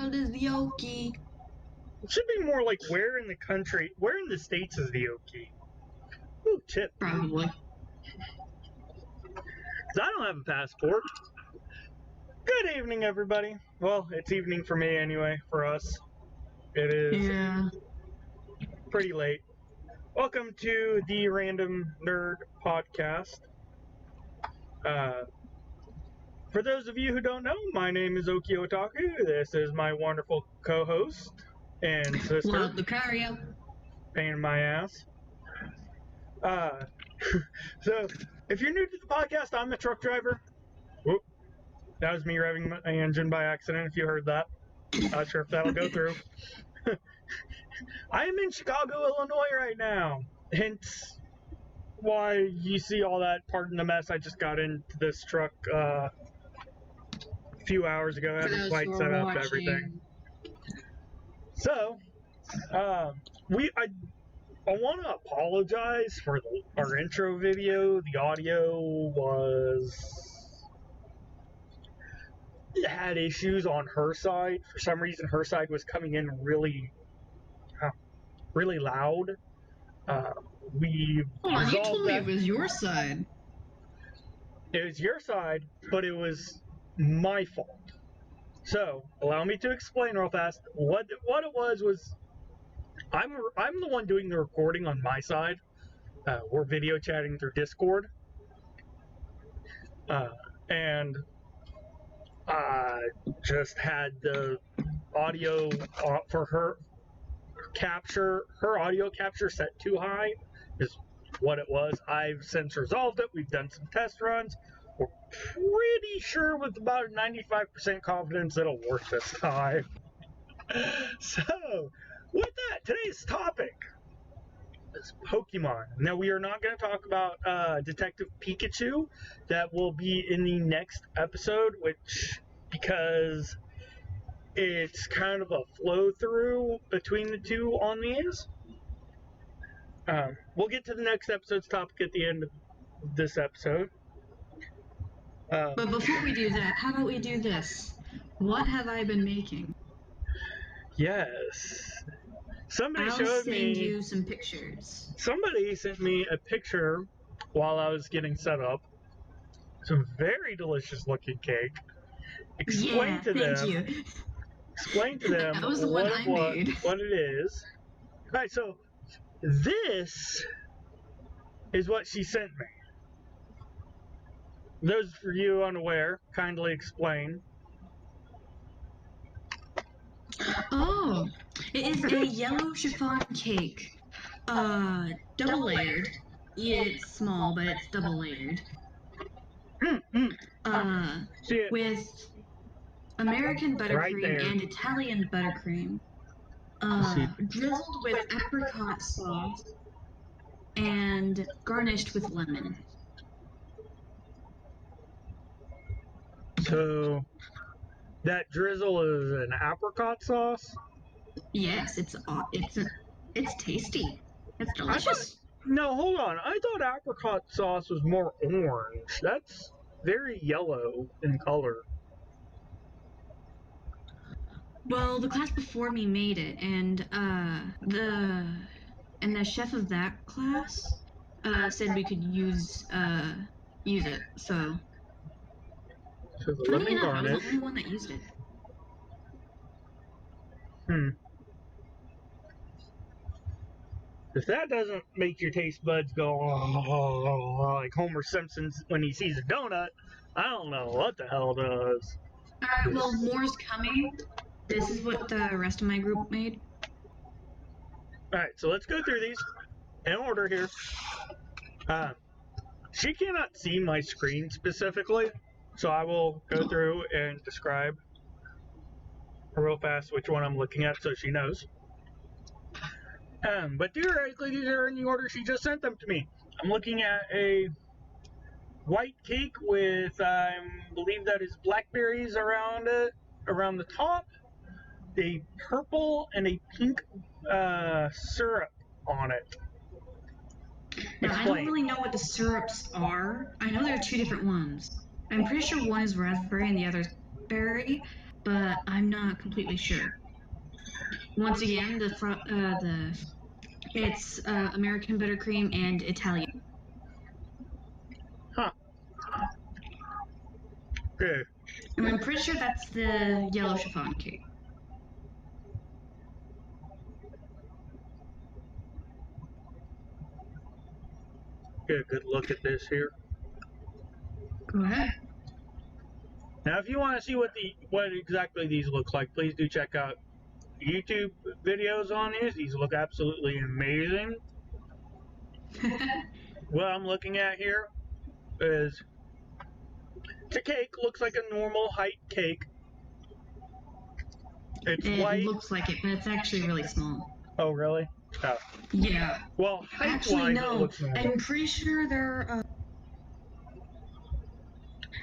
world is the Okie? It should be more like where in the country, where in the States is the Okie? Ooh, chip. Probably. Because I don't have a passport. Good evening, everybody. Well, it's evening for me anyway, for us. It is pretty late. Welcome to the Random Nerd Podcast. For those of you who don't know, my name is OkieOtaku. This is my wonderful co-host and sister. Wild Lucario. Pain in my ass. So, if you're new to the podcast, I'm the truck driver. Whoop. That was me revving my engine by accident, if you heard that. Not sure if that'll go through. I am in Chicago, Illinois right now. Hence why you see all that. Pardon the mess. I just got into this truck a few hours ago. I haven't quite set up everything. So, I want to apologize for our intro video. The audio had issues on her side. For some reason, her side was coming in really loud. We you told me it was your side. It was your side, but it was my fault. So, allow me to explain real fast. What it was I'm the one doing the recording on my side. We're video chatting through Discord. And I just had the audio for her audio capture set too high is what it was. I've since resolved it. We've done some test runs. We're pretty sure with about 95% confidence it'll work this time. So, with that, today's topic is Pokemon. Now, we are not going to talk about Detective Pikachu. That will be in the next episode, because it's kind of a flow-through between the two on these. We'll get to the next episode's topic at the end of this episode. But before we do that, how about we do this? What have I been making? Yes. I'll send you some pictures. Somebody sent me a picture while I was getting set up. Some very delicious looking cake. Explain to them that was the one I made. What it is. Alright, so this is what she sent me. Those for you unaware, kindly explain. Oh, it is a yellow chiffon cake. Double layered. It's small, but it's double layered. With American buttercream and Italian buttercream. Drizzled with apricot sauce and garnished with lemon. So, that drizzle is an apricot sauce? Yes, it's tasty. It's delicious. No, hold on. I thought apricot sauce was more orange. That's very yellow in color. Well, the class before me made it, and the chef of that class said we could use it. So the lemon enough, garnish. I was the only one that used it. If that doesn't make your taste buds go like Homer Simpson when he sees a donut, I don't know what the hell does. Alright, well, more's coming. This is what the rest of my group made. Alright, so let's go through these in order here. She cannot see my screen specifically, so I will go through and describe real fast which one I'm looking at so she knows. But theoretically, these are in the order she just sent them to me. I'm looking at a white cake with, I believe that is blackberries around it, around the top, a purple and a pink syrup on it. Now, I don't really know what the syrups are. I know there are two different ones. I'm pretty sure one is raspberry and the other is berry. but I'm not completely sure. Once again, it's American buttercream and Italian. Huh. Okay. And I'm pretty sure that's the yellow chiffon cake. Get a good look at this here. Go ahead. Now, if you want to see what exactly these look like, please do check out YouTube videos on these. These look absolutely amazing. What I'm looking at here is it's a cake. Looks like a normal height cake. It's white. It looks like it, but it's actually really small. Oh, really? Oh. Yeah. Well, height-wise, actually, no. it looks normal. I'm pretty sure they're.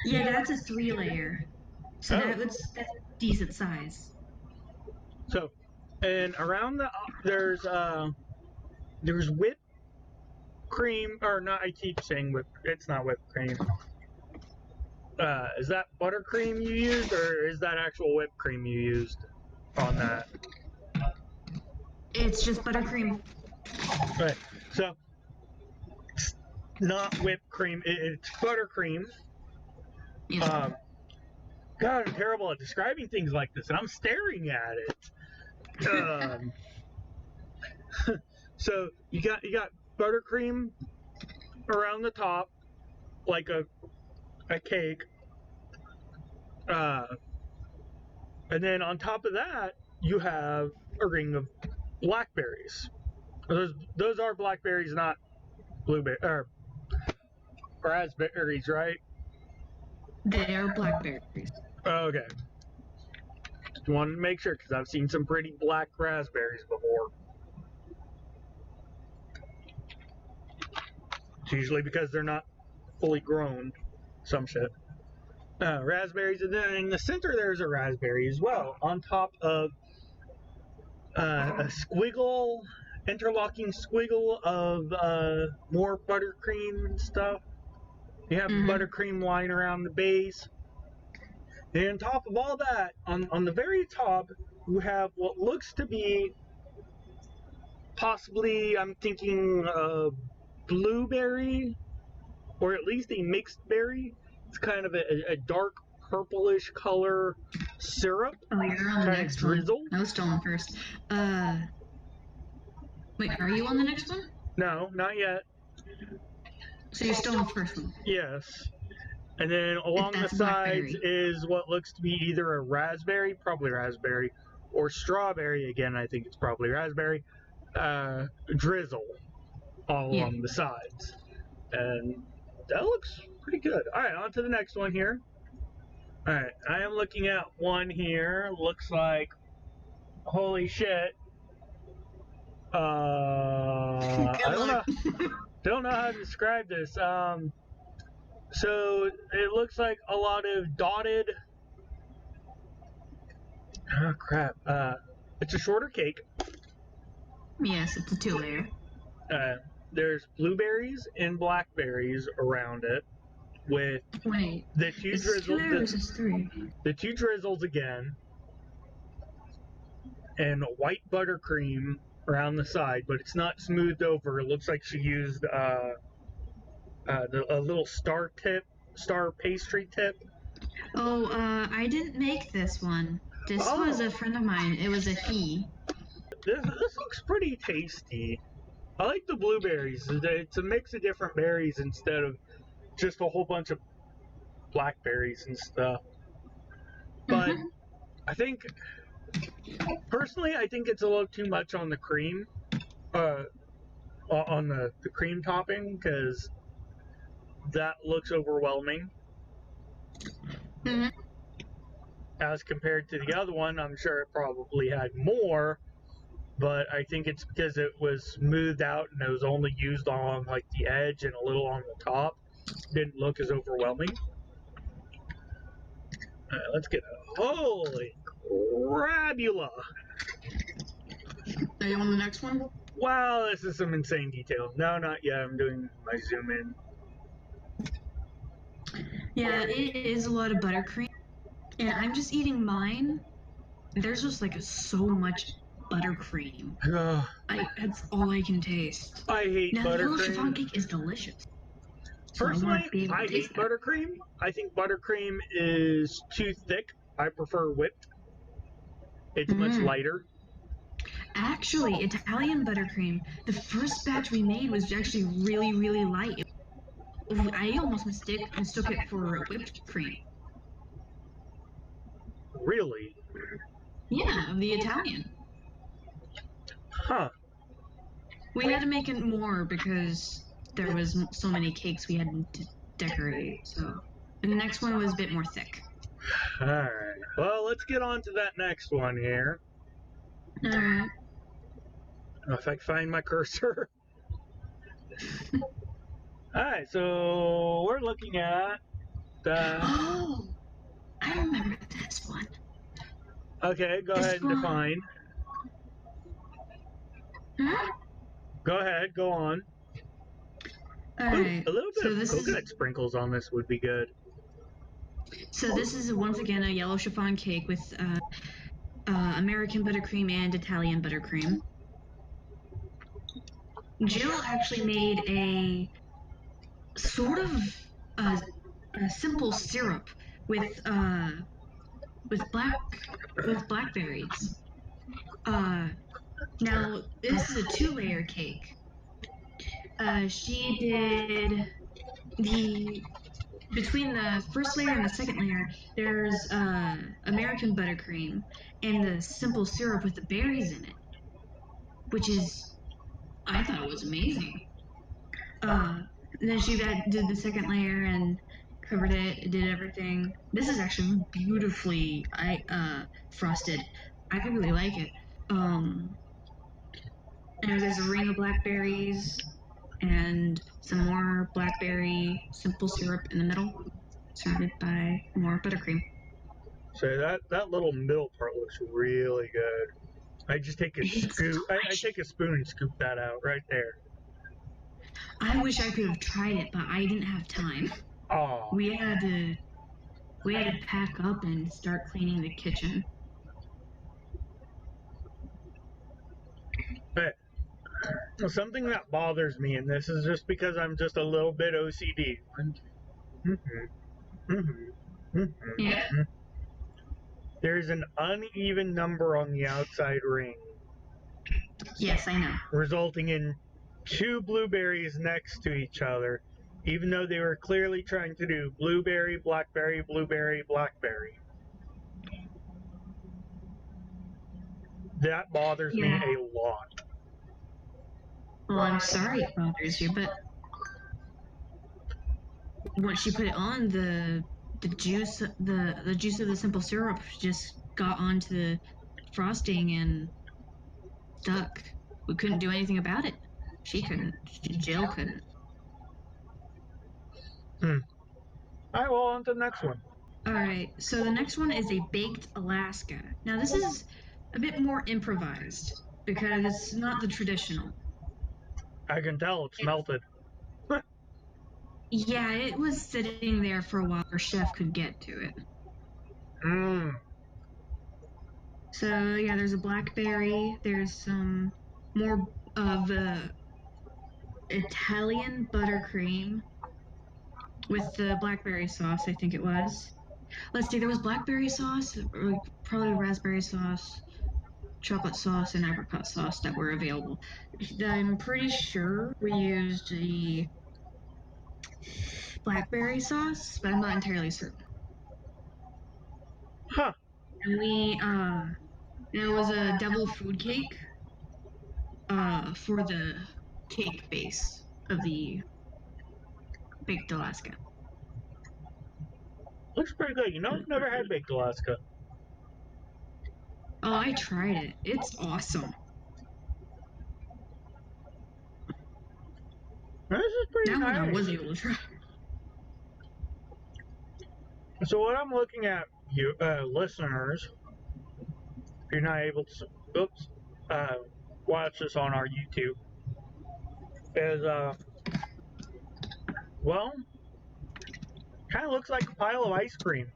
Yeah, that's a 3-layer. So that's decent size. So, and around there's whipped cream, or not? I keep saying whipped. It's not whipped cream. Is that buttercream you used, or is that actual whipped cream you used on that? It's just buttercream. Right. So, it's not whipped cream. It's buttercream. Yes. God, I'm terrible at describing things like this, and I'm staring at it. So you got buttercream around the top, like a cake, and then on top of that you have a ring of blackberries. Those are blackberries, not blueberry or raspberries, right? They are blackberries. Okay. Just wanted to make sure because I've seen some pretty black raspberries before. It's usually because they're not fully grown. Some shit. Raspberries, and then in the center there's a raspberry as well, on top of a squiggle, interlocking squiggle of more buttercream and stuff. You have buttercream lying around the base. And on top of all that, on the very top, you have what looks to be possibly, I'm thinking, blueberry, or at least a mixed berry. It's kind of a dark purplish color syrup. Oh, you're on the next drizzle. one. I was still on first. Wait, are you on the next one? No, not yet. So you're still on the first one? Yes. And then along the sides is what looks to be either a raspberry, probably raspberry, or strawberry, again, I think it's probably raspberry, drizzle all along the sides. And that looks pretty good. Alright, on to the next one here. Alright, I am looking at one here. Looks like, holy shit. I don't know how to describe this. So it looks like a lot of dotted. Oh crap! It's a shorter cake. Yes, it's a 2-layer. There's blueberries and blackberries around it, with the two drizzles. The two drizzles again, and white buttercream around the side, but it's not smoothed over. It looks like she used a little star pastry tip. Oh, I didn't make this one. This was a friend of mine. It was a he. This looks pretty tasty. I like the blueberries. It's a mix of different berries instead of just a whole bunch of blackberries and stuff. But I think, personally, I think it's a little too much on the cream, on the cream topping, because that looks overwhelming. As compared to the other one, I'm sure it probably had more, but I think it's because it was smoothed out and it was only used on like the edge and a little on the top. Didn't look as overwhelming. Alright, let's get a holy crabula. Are you on the next one? Wow, this is some insane detail. No, not yet. I'm doing my zoom in. Yeah, it is a lot of buttercream. And I'm just eating mine. There's just like so much buttercream. That's all I can taste. I hate Now the yellow buttercream. chiffon cake is delicious. So Personally, I hate taste that. buttercream. I think buttercream is too thick. I prefer whipped. It's much lighter. Actually, Italian buttercream, the first batch we made was actually really, really light. I almost mistook it for whipped cream. Really? Yeah, the Italian. Huh. We had to make it more because there was so many cakes we had to decorate. So the next one was a bit more thick. Alright. Well, let's get on to that next one here. Alright. If I can find my cursor. Alright, so we're looking at the... Oh, I remember this one. Okay, go ahead and define. Huh? Go ahead, go on. Alright. A little bit of coconut sprinkles on this would be good. So this is once again a yellow chiffon cake with American buttercream and Italian buttercream. Jill actually made a sort of a simple syrup with blackberries. Now this is a 2-layer cake. She did between the first layer and the second layer, there's American buttercream and the simple syrup with the berries in it, which is, I thought it was amazing. Then she did the second layer and covered it, did everything. This is actually beautifully frosted. I really like it. And there's a ring of blackberries and some more blackberry simple syrup in the middle, surrounded by more buttercream. So that little middle part looks really good. I just take a scoop. I take a spoon and scoop that out right there. I wish I could have tried it, but I didn't have time. Oh. We had to pack up and start cleaning the kitchen. But something that bothers me, and this is just because I'm just a little bit OCD. Yeah. There's an uneven number on the outside ring. Yes, I know. Resulting in 2 blueberries next to each other, even though they were clearly trying to do blueberry, blackberry, blueberry, blackberry. That bothers me a lot. Well, I'm sorry it bothers you, but once you put it on, the juice of the simple syrup just got onto the frosting and stuck. We couldn't do anything about it. She couldn't. Jill couldn't. Alright, well, on to the next one. Alright, so the next one is a baked Alaska. Now this is a bit more improvised because it's not the traditional. I can tell it's melted. Yeah, it was sitting there for a while. Our chef could get to it. So yeah, there's a blackberry. There's some more of Italian buttercream with the blackberry sauce. I think it was. Let's see. There was blackberry sauce, or probably raspberry sauce, chocolate sauce, and apricot sauce that were available. I'm pretty sure we used the blackberry sauce, but I'm not entirely certain. Huh. And it was a devil food cake for the cake base of the baked Alaska. Looks pretty good. You know, I've never had baked Alaska. Oh, I tried it. It's awesome. This is pretty That nice. one I was able to try. So what I'm looking at, you listeners, if you're not able to watch this on our YouTube, is well, kind of looks like a pile of ice cream.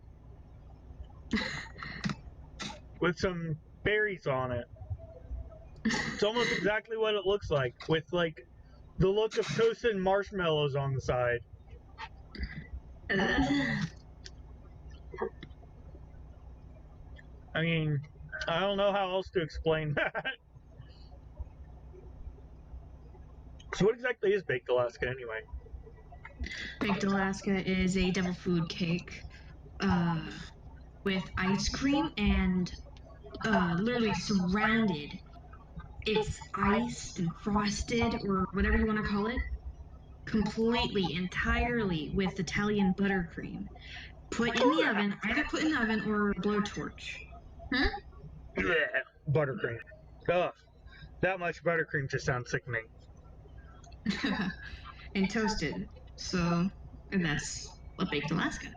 with some berries on it. It's almost exactly what it looks like, with like the look of toasted marshmallows on the side. I mean, I don't know how else to explain that. So what exactly is Baked Alaska anyway? Baked Alaska is a devil food cake with ice cream and literally surrounded. It's iced and frosted, or whatever you want to call it, completely, entirely with Italian buttercream. Put in the oven, either put in the oven or a blowtorch. Hmm? Yeah, buttercream. Ugh, that much buttercream just sounds sickening. And toasted. So, and that's a baked Alaska.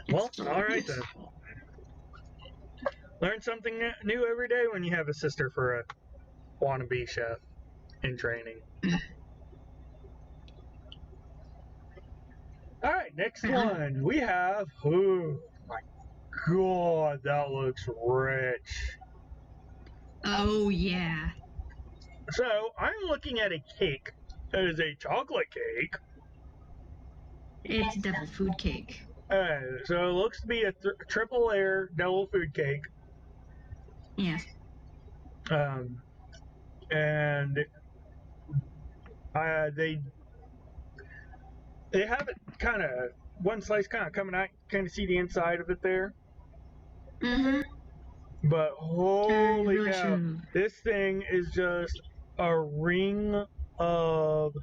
Well, It's all right delicious. then. Learn something new every day when you have a sister for a wannabe chef in training. All right, next one we have. Oh my god, that looks rich. Oh yeah. So I'm looking at a cake that is a chocolate cake. It's devil food cake. So it looks to be a triple layer devil food cake. Yes. And they have it kind of one slice kind of coming out. Kind of see the inside of it there. Mm-hmm. But holy really cow, this thing is just a ring of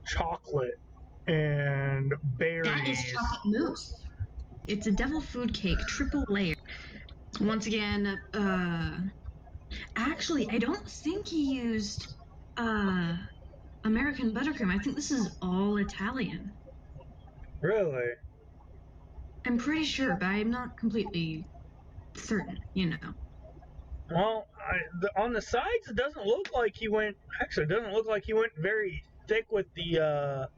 chocolate and berries. That is chocolate mousse. It's a devil food cake, triple layer. Once again, actually, I don't think he used American buttercream. I think this is all Italian. Really? I'm pretty sure, but I'm not completely certain, you know. Well, on the sides, it doesn't look like he went. Actually, it doesn't look like he went very thick with the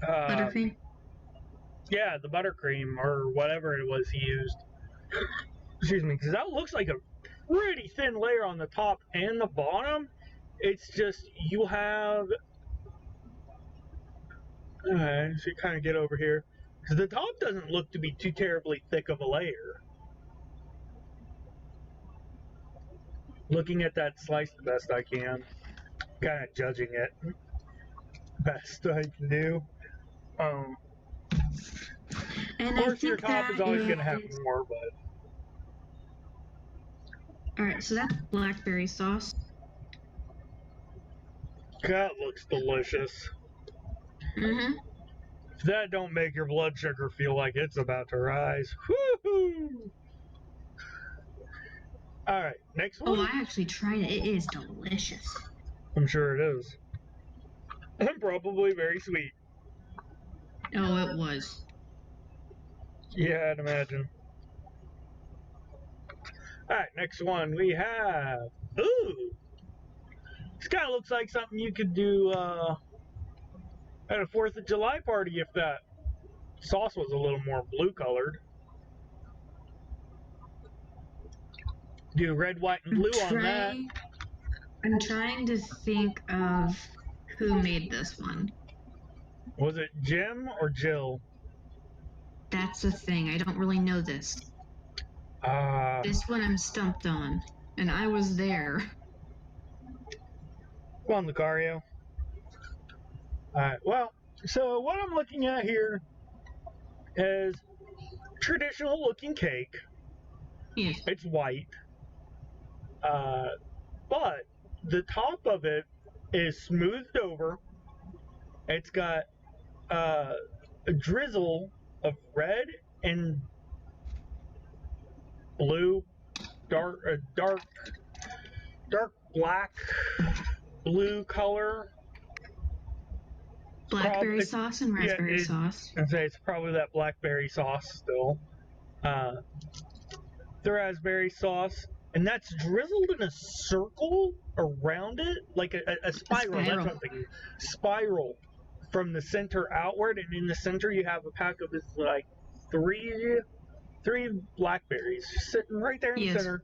Buttercream? yeah, the buttercream or whatever it was he used. Excuse me, because that looks like a pretty thin layer on the top and the bottom. It's just you have. So you kind of get over here because the top doesn't look to be too terribly thick of a layer. Looking at that slice the best I can, kind of judging it best I can do. And Of course, your top is always going to have is... more, but. Alright, so that's blackberry sauce. That looks delicious. Mm-hmm. If that don't make your blood sugar feel like it's about to rise. Woohoo! Alright, next one. Oh, I actually tried it. It is delicious. I'm sure it is. And probably very sweet. Oh, it was. Yeah, I'd imagine. Alright, next one we have. Ooh! This kind of looks like something you could do at a 4th of July party if that sauce was a little more blue colored. Do red, white, and blue on that. I'm trying to think of who made this one. Was it Jim or Jill? That's the thing. I don't really know this. This one I'm stumped on, and I was there. Go on, Lucario. Alright, well, so what I'm looking at here is traditional looking cake. Yes. It's white. But the top of it is smoothed over. It's got a drizzle of red and blue, dark black blue color. Blackberry sauce and raspberry sauce. I'd say it's probably that blackberry sauce still. The raspberry sauce, and that's drizzled in a circle around it, like a spiral. That's something. Spiral from the center outward, and in the center you have a pack of this like 3 3 blackberries just sitting right there in the center.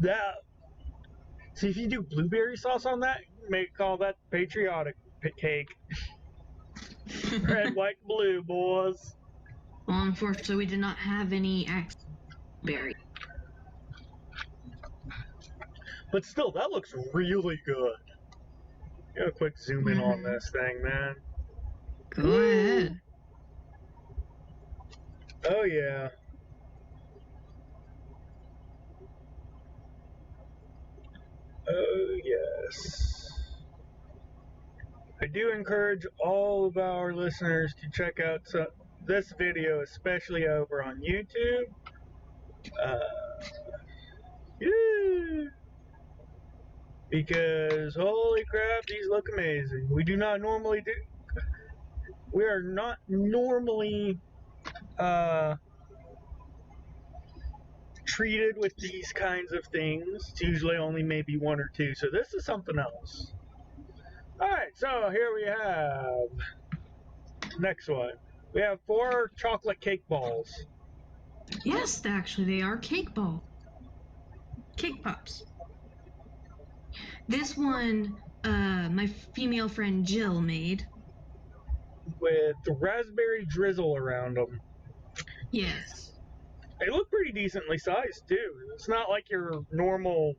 That. See, if you do blueberry sauce on that, call that patriotic cake. Red, white, blue, boys. Well, unfortunately, we did not have any berry. But still, that looks really good. Get a quick zoom in on this thing, man. Go ahead. Oh, yeah. Oh, yes. I do encourage all of our listeners to check out this video, especially over on YouTube. Yeah. Because, holy crap, these look amazing. We are not normally treated with these kinds of things. It's usually only maybe 1 or 2, so this is something else. Alright, so here we have next one. We have 4 chocolate cake balls. Yes, actually, they are cake balls. Cake pops. This one, my female friend Jill made. With the raspberry drizzle around them. Yes. They look pretty decently sized, too. It's not like your normal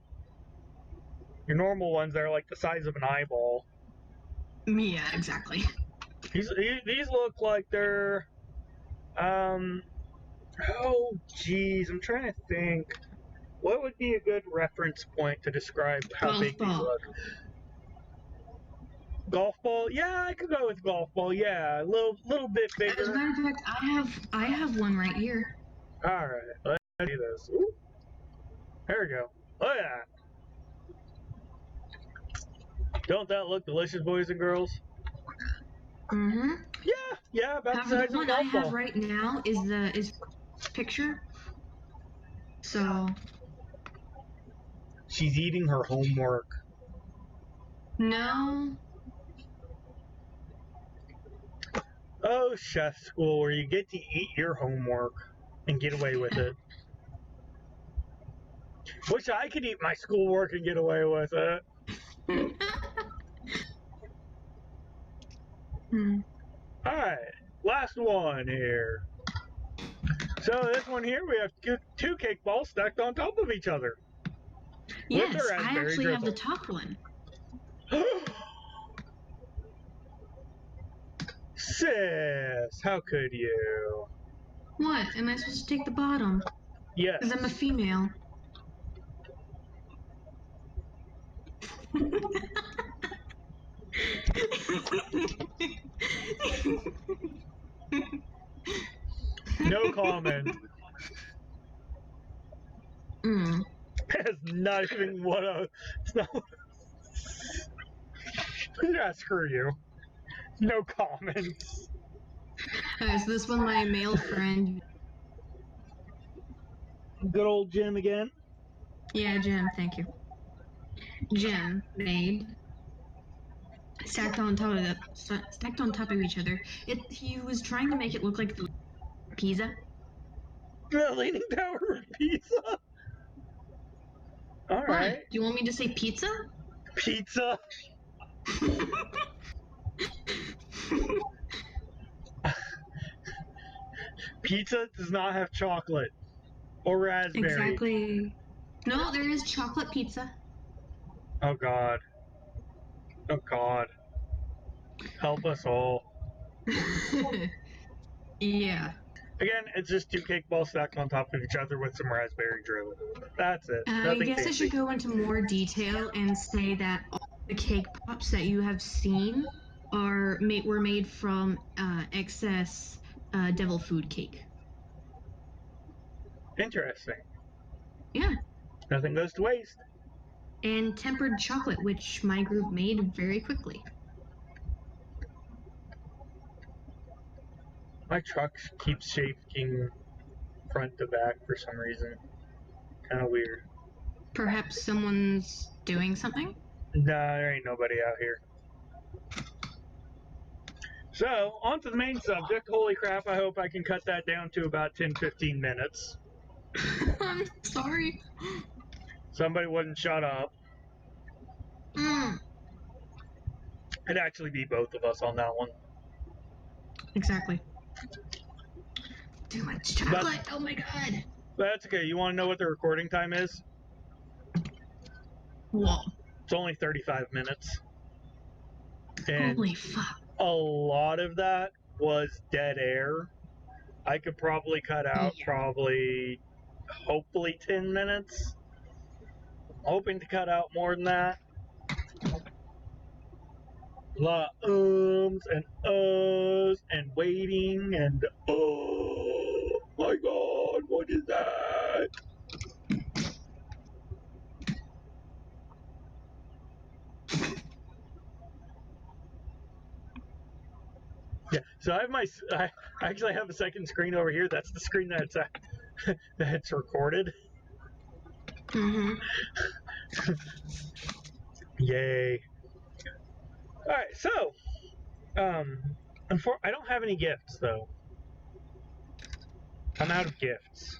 ones that are like the size of an eyeball. Yeah, exactly. These look like they're, oh, geez, I'm trying to think. What would be a good reference point to describe how big these look? Golf ball? Yeah, I could go with golf ball. Yeah, a little bit bigger. As a matter of fact, I have one right here. All right, let's do this. Ooh. There we go. Oh yeah. Don't that look delicious, boys and girls? Mm-hmm. Yeah, about However, the size the one of a I golf have ball. right now is picture. So she's eating her homework. No. Oh, chef school, where you get to eat your homework and get away with it. Wish I could eat my schoolwork and get away with it. Alright, last one here. So this one here, we have 2 cake balls stacked on top of each other. Yes, I actually have the top one. Sis, how could you? What? Am I supposed to take the bottom? Yes. Because I'm a female. No comment. Mm. That's not even what a. It's not. Yeah, screw you. No comments. Alright, so this one, my male friend. Good old Jim again. Yeah, Jim, thank you. Jim made stacked on top of each other. He was trying to make it look like the Pisa. The Leaning Tower of Pisa. All right. What? Do you want me to say pizza? Pizza. Pizza does not have chocolate or raspberry. Exactly. No, there is chocolate pizza. Oh God. Oh God. Help us all. Yeah. Again, it's just 2 cake balls stacked on top of each other with some raspberry drizzle. That's it. I guess I should go into more detail and say that all the cake pops that you have seen were made from excess devil food cake. Interesting. Yeah. Nothing goes to waste. And tempered chocolate, which my group made very quickly. My truck keeps shaking front to back for some reason. Kind of weird. Perhaps someone's doing something? Nah, there ain't nobody out here. So, on to the main subject. Holy crap, I hope I can cut that down to about 10-15 minutes. I'm sorry. Somebody wouldn't shut up. It'd actually be both of us on that one. Exactly. Too much chocolate. Oh my god. That's okay. You want to know what the recording time is? Whoa. It's only 35 minutes. And Holy fuck. a lot of that was dead air. I could probably cut out hopefully 10 minutes. I'm hoping to cut out more than that. A lot of ums and uhs and waiting and oh my god, what is that? Yeah, so I actually have a second screen over here. That's the screen that's recorded. Yay. Alright, so I don't have any gifts though. I'm out of gifts.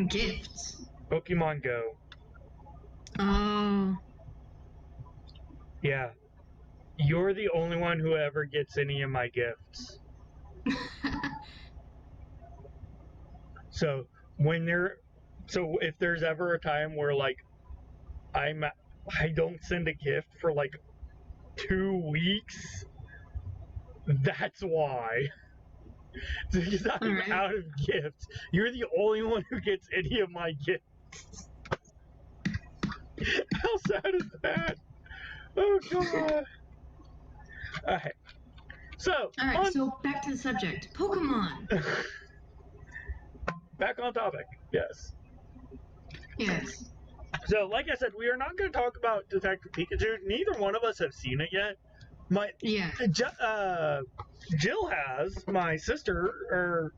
Gifts. Pokemon Go. Oh. Yeah. You're the only one who ever gets any of my gifts. So if there's ever a time where like I don't send a gift for like 2 weeks, that's why. Because I'm out of gifts. You're the only one who gets any of my gifts. How sad is that? Oh god. Alright. So Back to the subject. Pokemon. Back on topic. Yes. Yes. So, like I said, we are not going to talk about Detective Pikachu. Neither one of us have seen it yet. Jill has. My sister,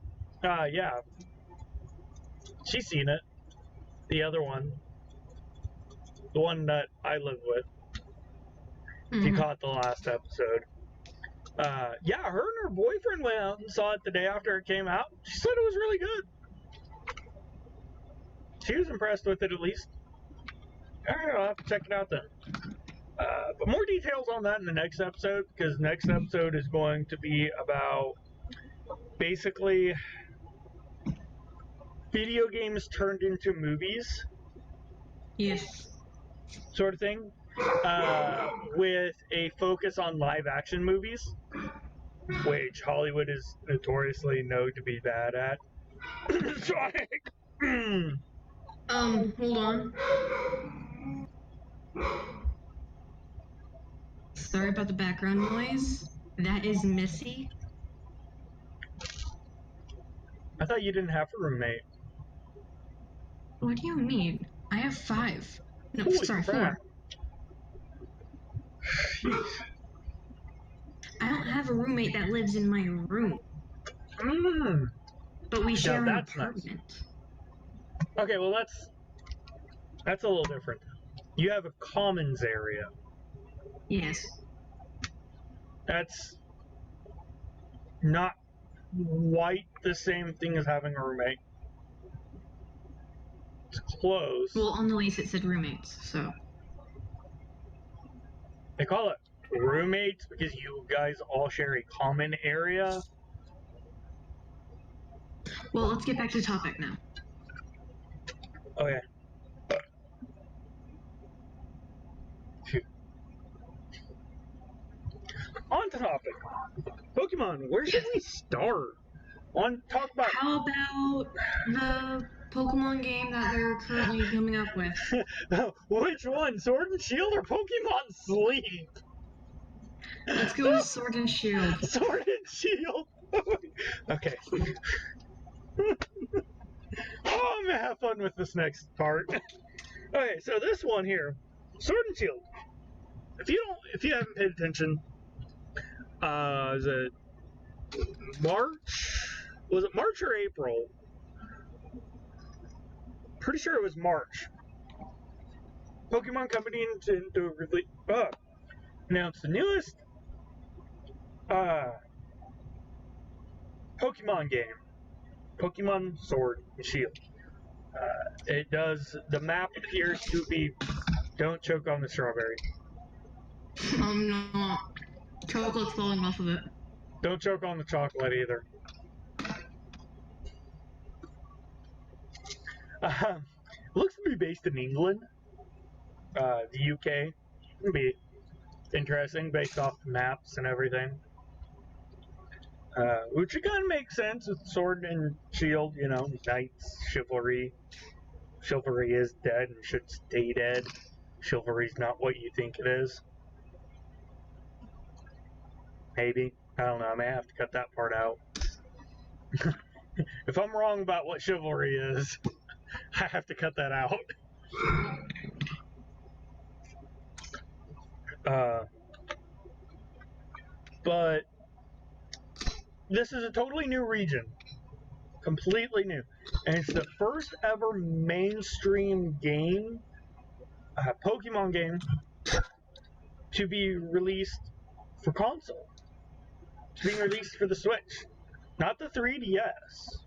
she's seen it. The other one. The one that I live with. If you caught the last episode. Her and her boyfriend went out and saw it the day after it came out. She said it was really good. She was impressed with it, at least. Alright, I'll have to check it out then. But more details on that in the next episode, because next episode is going to be about basically video games turned into movies. Yes. Sort of thing. With a focus on live action movies, which Hollywood is notoriously known to be bad at. Sonic! Hold on. Sorry about the background noise. That is Missy. I thought you didn't have a roommate. What do you mean? I have 5. No, Holy sorry, crap. 4. I don't have a roommate that lives in my room. But we share an apartment. Nice. Okay, well that's a little different. You have a commons area. Yes. That's not quite the same thing as having a roommate. It's close. Well, on the lease it said roommates, so. They call it roommates because you guys all share a common area. Well, let's get back to the topic now. Okay. On to topic. Pokemon, where should we start? Talk about... How about the Pokemon game that they're currently coming up with? Which one? Sword and Shield or Pokemon Sleep? Let's go with Sword and Shield. Sword and Shield. Okay. I'm gonna have fun with this next part. Okay, so this one here, Sword and Shield. If you haven't paid attention, is it March? Was it March or April? Pretty sure it was March. Pokemon Company Nintendo announced the newest Pokemon game, Pokemon Sword and Shield. It does, the map appears to be, don't choke on the strawberry. No. Chocolate's falling off of it. Don't choke on the chocolate either. Looks to be based in England, the UK. It'll be interesting based off the maps and everything. Which kind of makes sense with Sword and Shield, you know, knights, chivalry. Chivalry is dead and should stay dead. Chivalry's not what you think it is. Maybe. I don't know. I may have to cut that part out. If I'm wrong about what chivalry is, I have to cut that out. But this is a totally new region. Completely new. And it's the first ever mainstream game, Pokemon game, to be released for console. It's being released for the Switch. Not the 3DS,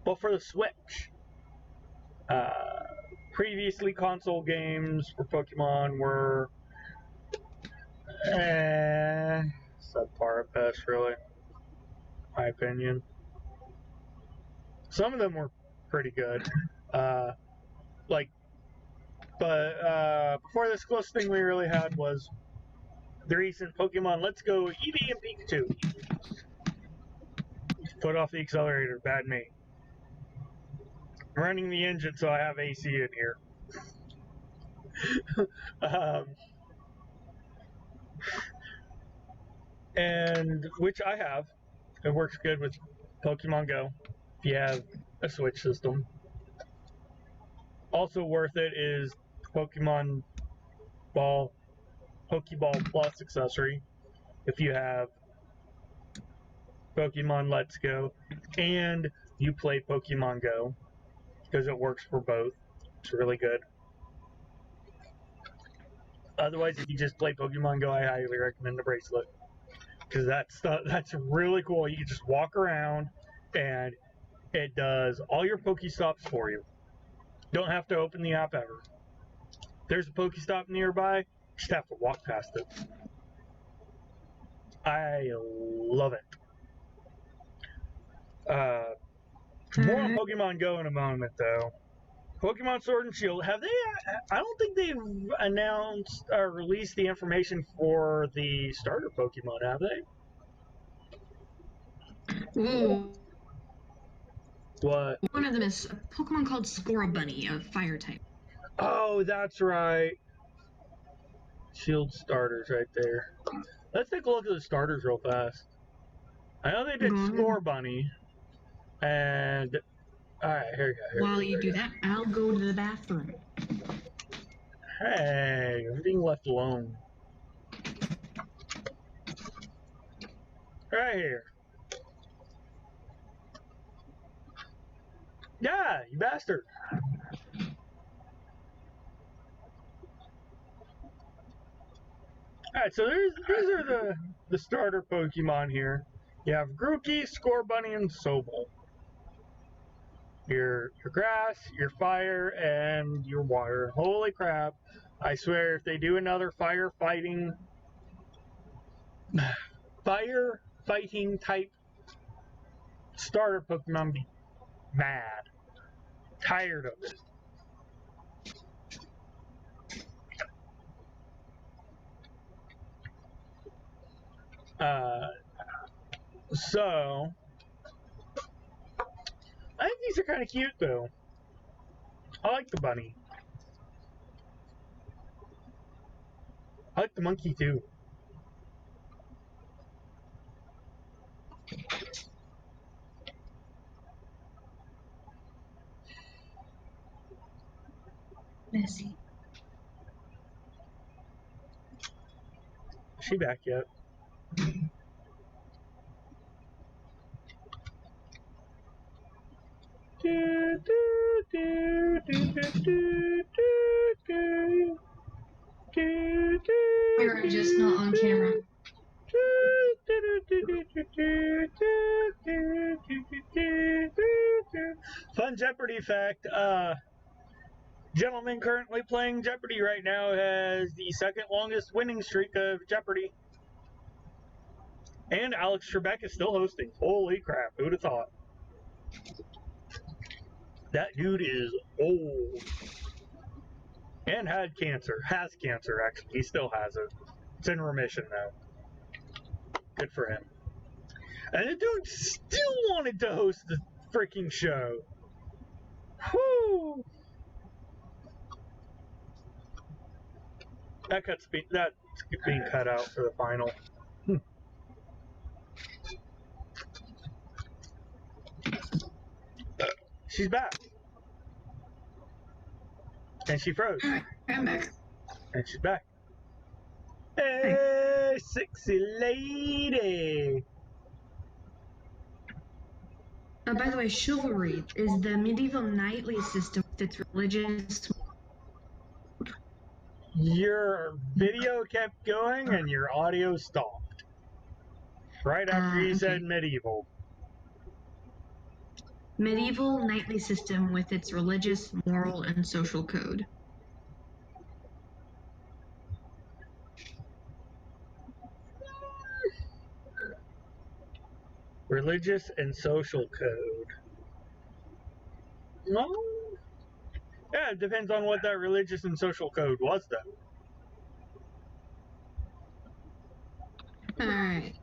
but for the Switch. Previously, console games for Pokemon were subpar at best, really. My opinion. Some of them were pretty good. But before this, closest thing we really had was the recent Pokemon Let's Go Eevee and Pikachu. Put off the accelerator, bad me. I'm running the engine so I have AC in here. And which I have. It works good with Pokemon Go if you have a Switch system. Also worth it is Pokemon Ball, Pokeball Plus accessory if you have Pokemon Let's Go and you play Pokemon Go, because it works for both. It's really good. Otherwise, if you just play Pokemon Go, I highly recommend the bracelet, because that's really cool. You can just walk around and it does all your Pokestops for you. Don't have to open the app ever. There's a Pokestop nearby, just have to walk past it. I love it. More on Pokemon Go in a moment, though. Pokemon Sword and Shield, have they? I don't think they've announced or released the information for the starter Pokemon, have they? Ooh. What? One of them is a Pokemon called Scorbunny, a fire type. Oh, that's right. Shield starters right there. Let's take a look at the starters real fast. I know they did Scorbunny, and alright, here we go. While you do that, I'll go to the bathroom. Hey, I'm being left alone. Right here. Yeah, you bastard. Alright, so these are the starter Pokemon here. You have Grookey, Scorbunny, and Sobble. Your grass, your fire, and your water. Holy crap. I swear, if they do another fighting type starter Pokemon, I'd be mad. Tired of it. So I think these are kind of cute, though. I like the bunny. I like the monkey, too. Messy. Is she back yet? just not on camera. Fun Jeopardy fact. Gentleman currently playing Jeopardy right now has the second longest winning streak of Jeopardy. And Alex Trebek is still hosting. Holy crap, who'd have thought? That dude is old. And had cancer. Has cancer, actually. He still has it. It's in remission now. Good for him. And the dude still wanted to host the freaking show. Whoo! That's being cut out for the final. She's back. And she froze. I'm back. And she's back. Hey, sexy lady. By the way, chivalry is the medieval knightly system that's religious. Your video kept going and your audio stopped. Right after you said medieval. Medieval knightly system with its religious, moral, and social code. Religious and social code. No. Yeah, it depends on what that religious and social code was, though. Alright.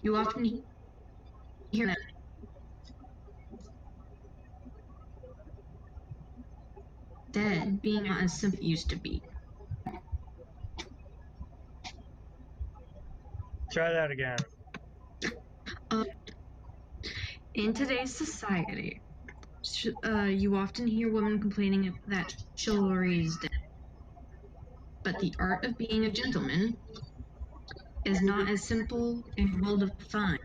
You often hear that. Dead being not as simple as it used to be. Try that again. In today's society, you often hear women complaining that chivalry is dead. But the art of being a gentleman is not as simple and well defined.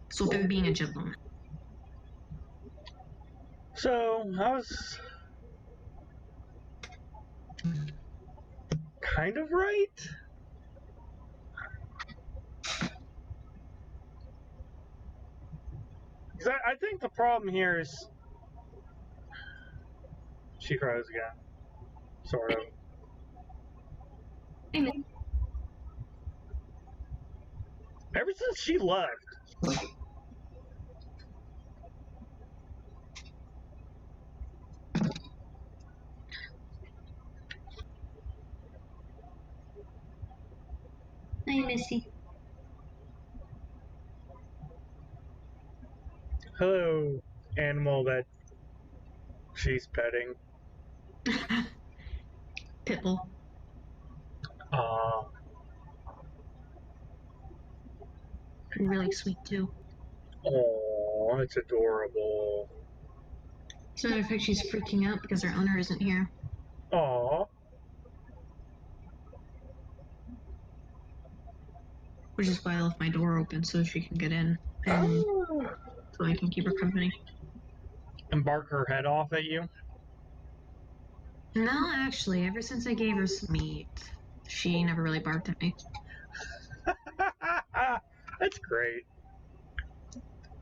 So being a gentleman. So, I was kind of right. Because I think the problem here is she froze again. Sort of. Ever since she left. Hi, Missy. Hello, animal that she's petting. Pitbull. Really sweet too. Oh, it's adorable. As a matter of fact, she's freaking out because her owner isn't here. Aw. Which is why I left my door open so she can get in. And so I can keep her company. And bark her head off at you? No, actually, ever since I gave her some meat, she never really barked at me. That's great.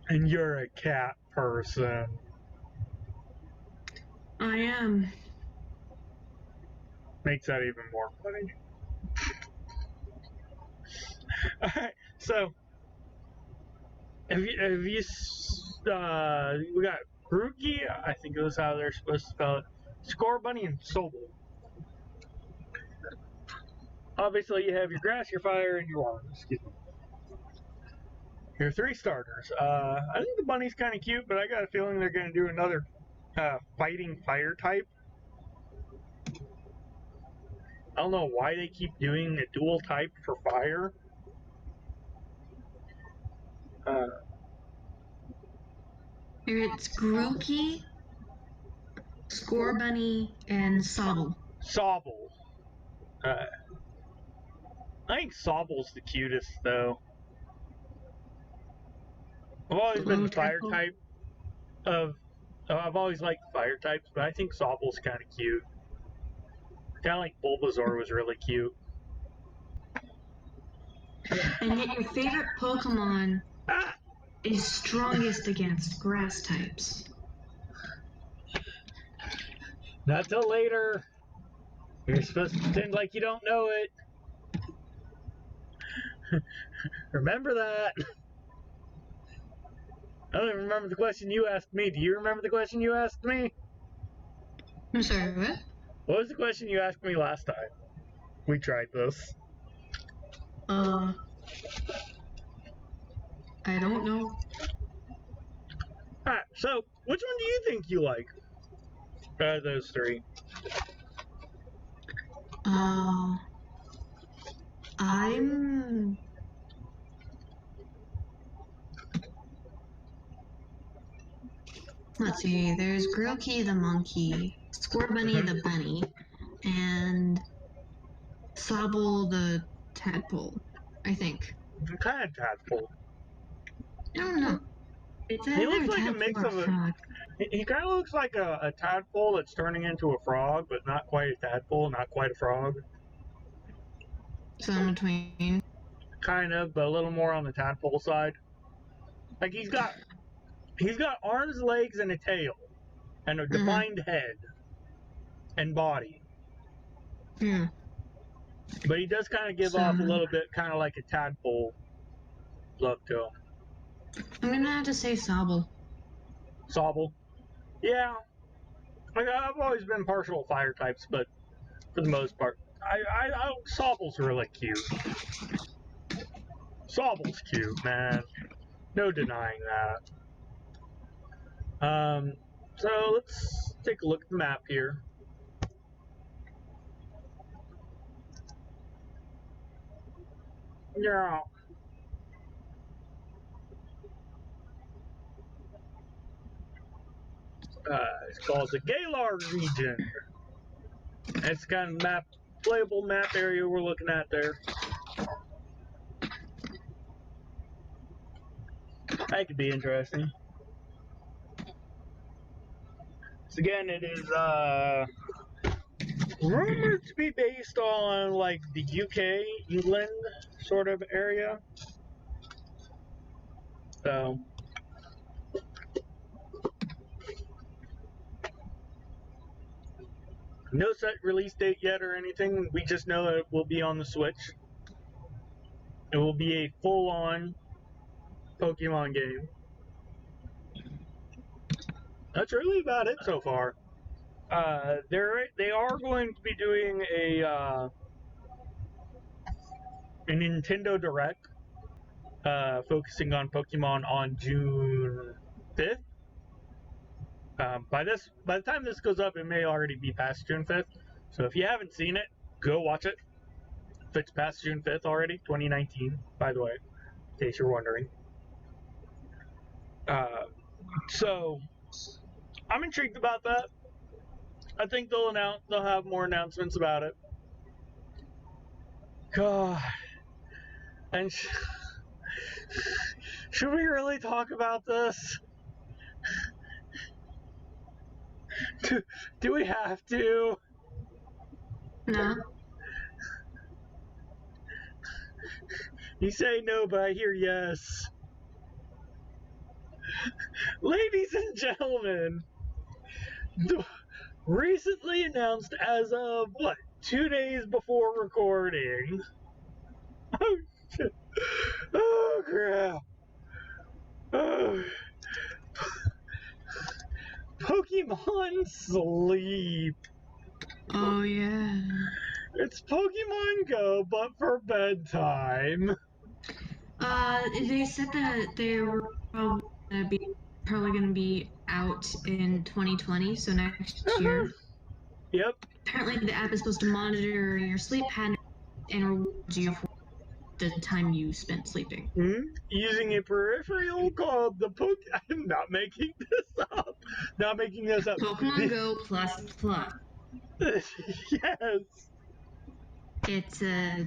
And you're a cat person. I am. Makes that even more funny. Alright, so we got Grookey, I think it was how they're supposed to spell it, Score Bunny, and Sobel. Obviously, you have your grass, your fire, and your water. Excuse me. Your three starters. I think the bunny's kind of cute, but I got a feeling they're going to do another fighting fire type. I don't know why they keep doing a dual type for fire. It's Grookey, Score Bunny, and Sobble. Sobble. I think Sobble's the cutest, though. I've always been the fire type I've always liked fire types, but I think Sobble's kind of cute. Kind of like Bulbasaur was really cute. And yet your favorite Pokemon is strongest against grass types. Not till later. You're supposed to pretend like you don't know it. Remember that. I don't even remember the question you asked me. Do you remember the question you asked me? I'm sorry, what? What was the question you asked me last time we tried this? I don't know. Alright, so which one do you think you like out of those three? I'm... Let's see, there's Grookey the monkey, Scorbunny the bunny, and Sobble the tadpole, I think. Kind of tadpole. I don't know. It's He looks either like a tadpole mix or of a. frog. He kind of looks like a tadpole that's turning into a frog, but not quite a tadpole, not quite a frog. So in between. Kind of, but a little more on the tadpole side. Like he's got arms, legs, and a tail, and a defined head and body. Yeah. But he does kind of give off a little bit, kind of like a tadpole look to him. I'm gonna have to say Sobble. Sobble. Yeah. Like, I've always been partial to fire types, but for the most part, Sobble's really cute. Sobble's cute, man. No denying that. So let's take a look at the map here. Yeah. It's called the Galar region. That's the kind of playable map area we're looking at there. That could be interesting. So again, it is rumored to be based on like the UK, England sort of area. So no set release date yet or anything. We just know it will be on the Switch. It will be a full-on Pokemon game. That's really about it so far. They are going to be doing a Nintendo Direct, focusing on Pokemon on June 5th. By the time this goes up, it may already be past June 5th. So if you haven't seen it, go watch it. If it's past June 5th already, 2019, by the way, in case you're wondering. So I'm intrigued about that. I think they'll have more announcements about it. God, and should we really talk about this? Do we have to? No. You say no, but I hear yes. Ladies and gentlemen, recently announced as of, 2 days before recording. Oh, shit. Oh, crap. Oh. Pokemon Sleep. Oh, yeah. It's Pokemon Go, but for bedtime. They said that they were probably gonna be out in 2020, so next year. Yep. Apparently, the app is supposed to monitor your sleep pattern and reward you for the time you spent sleeping. Using a peripheral called the I'm not making this up. Not making this up. Pokemon Go Plus. Yes. It's a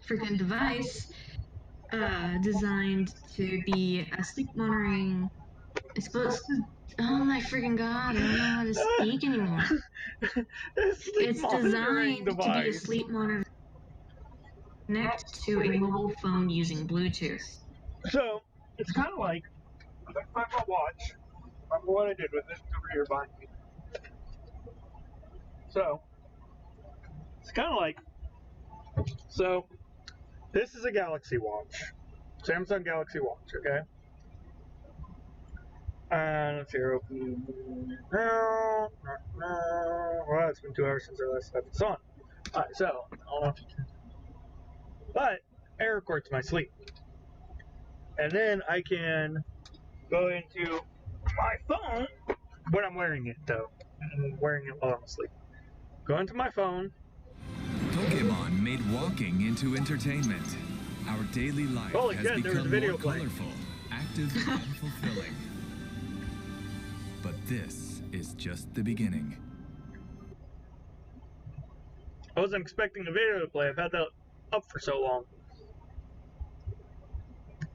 freaking device designed to be a sleep monitoring. It's supposed to Oh my freaking god, I don't know how to speak anymore. It's designed to be a sleep monitor. Connect to a mobile phone using Bluetooth. So, it's kind of like, if I find my watch, remember what I did with it over here behind me. So, it's kind of like, so, this is a Galaxy Watch. Samsung Galaxy Watch, okay? And let's see, open. Well, it's been 2 hours since I last left the on. Alright, so, I don't know if you can. But, it records my sleep. And then I can go into my phone when I'm wearing it, though. I'm wearing it while I'm asleep. Go into my phone. Pokemon made walking into entertainment. Our daily life has become more colorful, active, and fulfilling. But this is just the beginning. I wasn't expecting the video to play. I've had that up for so long.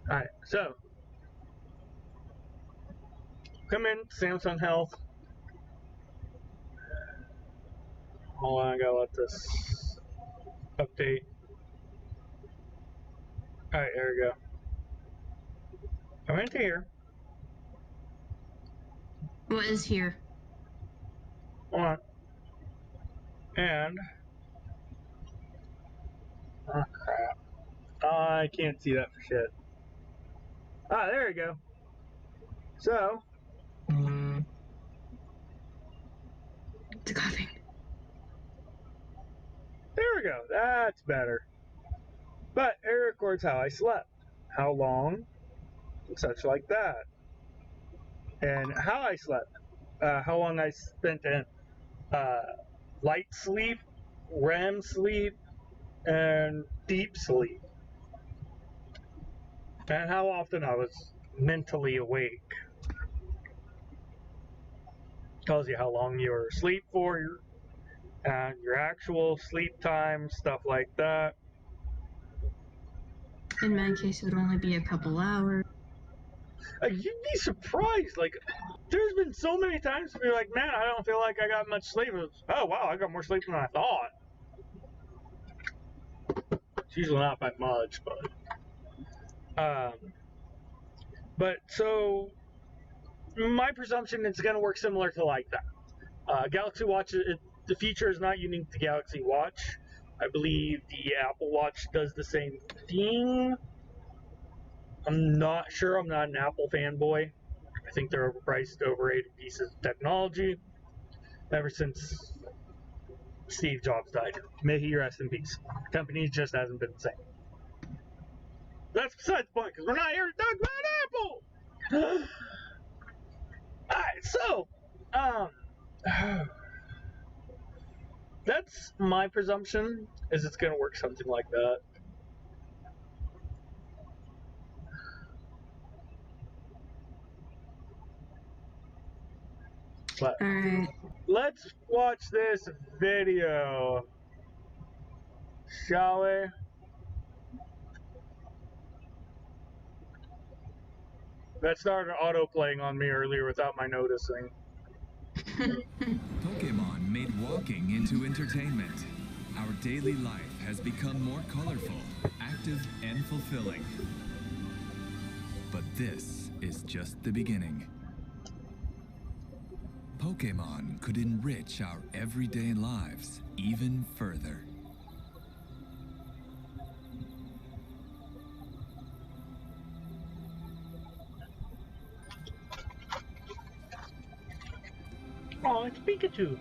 Alright, so. Come in, Samsung Health. Hold on, I gotta let this update. Alright, there we go. Come into here. What is here? Hold on. And. Oh, crap. I can't see that for shit. Ah, there we go. So. It's coughing. There we go. That's better. But it records how I slept, how long, and such like that. And how I slept, how long I spent in light sleep, REM sleep, and deep sleep. And how often I was mentally awake. Tells you how long you were asleep for, and your actual sleep time, stuff like that. In my case, it would only be a couple hours. You'd be surprised. Like, there's been so many times to be like, man, I don't feel like I got much sleep. It's, oh, wow, I got more sleep than I thought. It's usually not by much, but so my presumption is going to work similar to like that. Galaxy Watch, the feature is not unique to Galaxy Watch. I believe the Apple Watch does the same thing. I'm not sure. I'm not an Apple fanboy. I think they're overpriced, overrated pieces of technology ever since Steve Jobs died. May he rest in peace. The company just hasn't been the same. That's besides the point, because we're not here to talk about Apple! Alright, so, that's my presumption, is it's going to work something like that. But let's watch this video, shall we? That started auto-playing on me earlier without my noticing. Pokemon made walking into entertainment. Our daily life has become more colorful, active, and fulfilling. But this is just the beginning. Pokemon could enrich our everyday lives even further. Oh, it's Pikachu.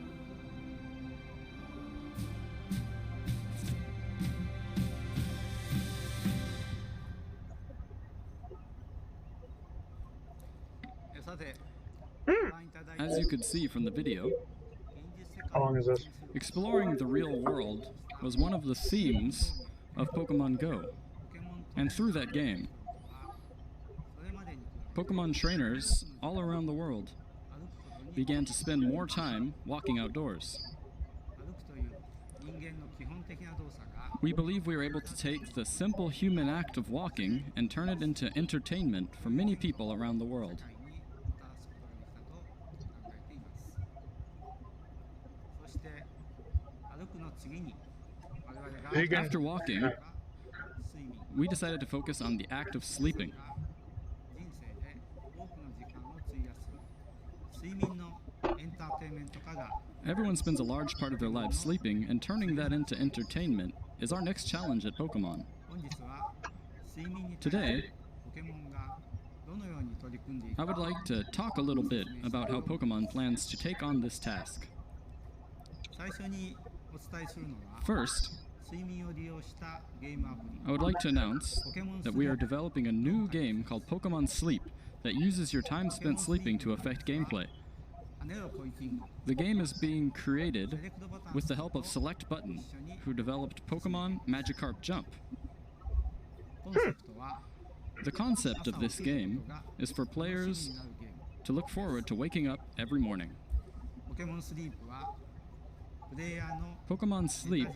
As you could see from the video, How long is this? exploring the real world was one of the themes of Pokemon Go. And through that game, Pokemon trainers all around the world began to spend more time walking outdoors. We believe we were able to take the simple human act of walking and turn it into entertainment for many people around the world. After walking, we decided to focus on the act of sleeping. Everyone spends a large part of their lives sleeping, and turning that into entertainment is our next challenge at Pokemon. Today, I would like to talk a little bit about how Pokemon plans to take on this task. First, I would like to announce that we are developing a new game called Pokemon Sleep that uses your time spent sleeping to affect gameplay. The game is being created with the help of Select Button, who developed Pokemon Magikarp Jump. The concept of this game is for players to look forward to waking up every morning. Pokemon Sleep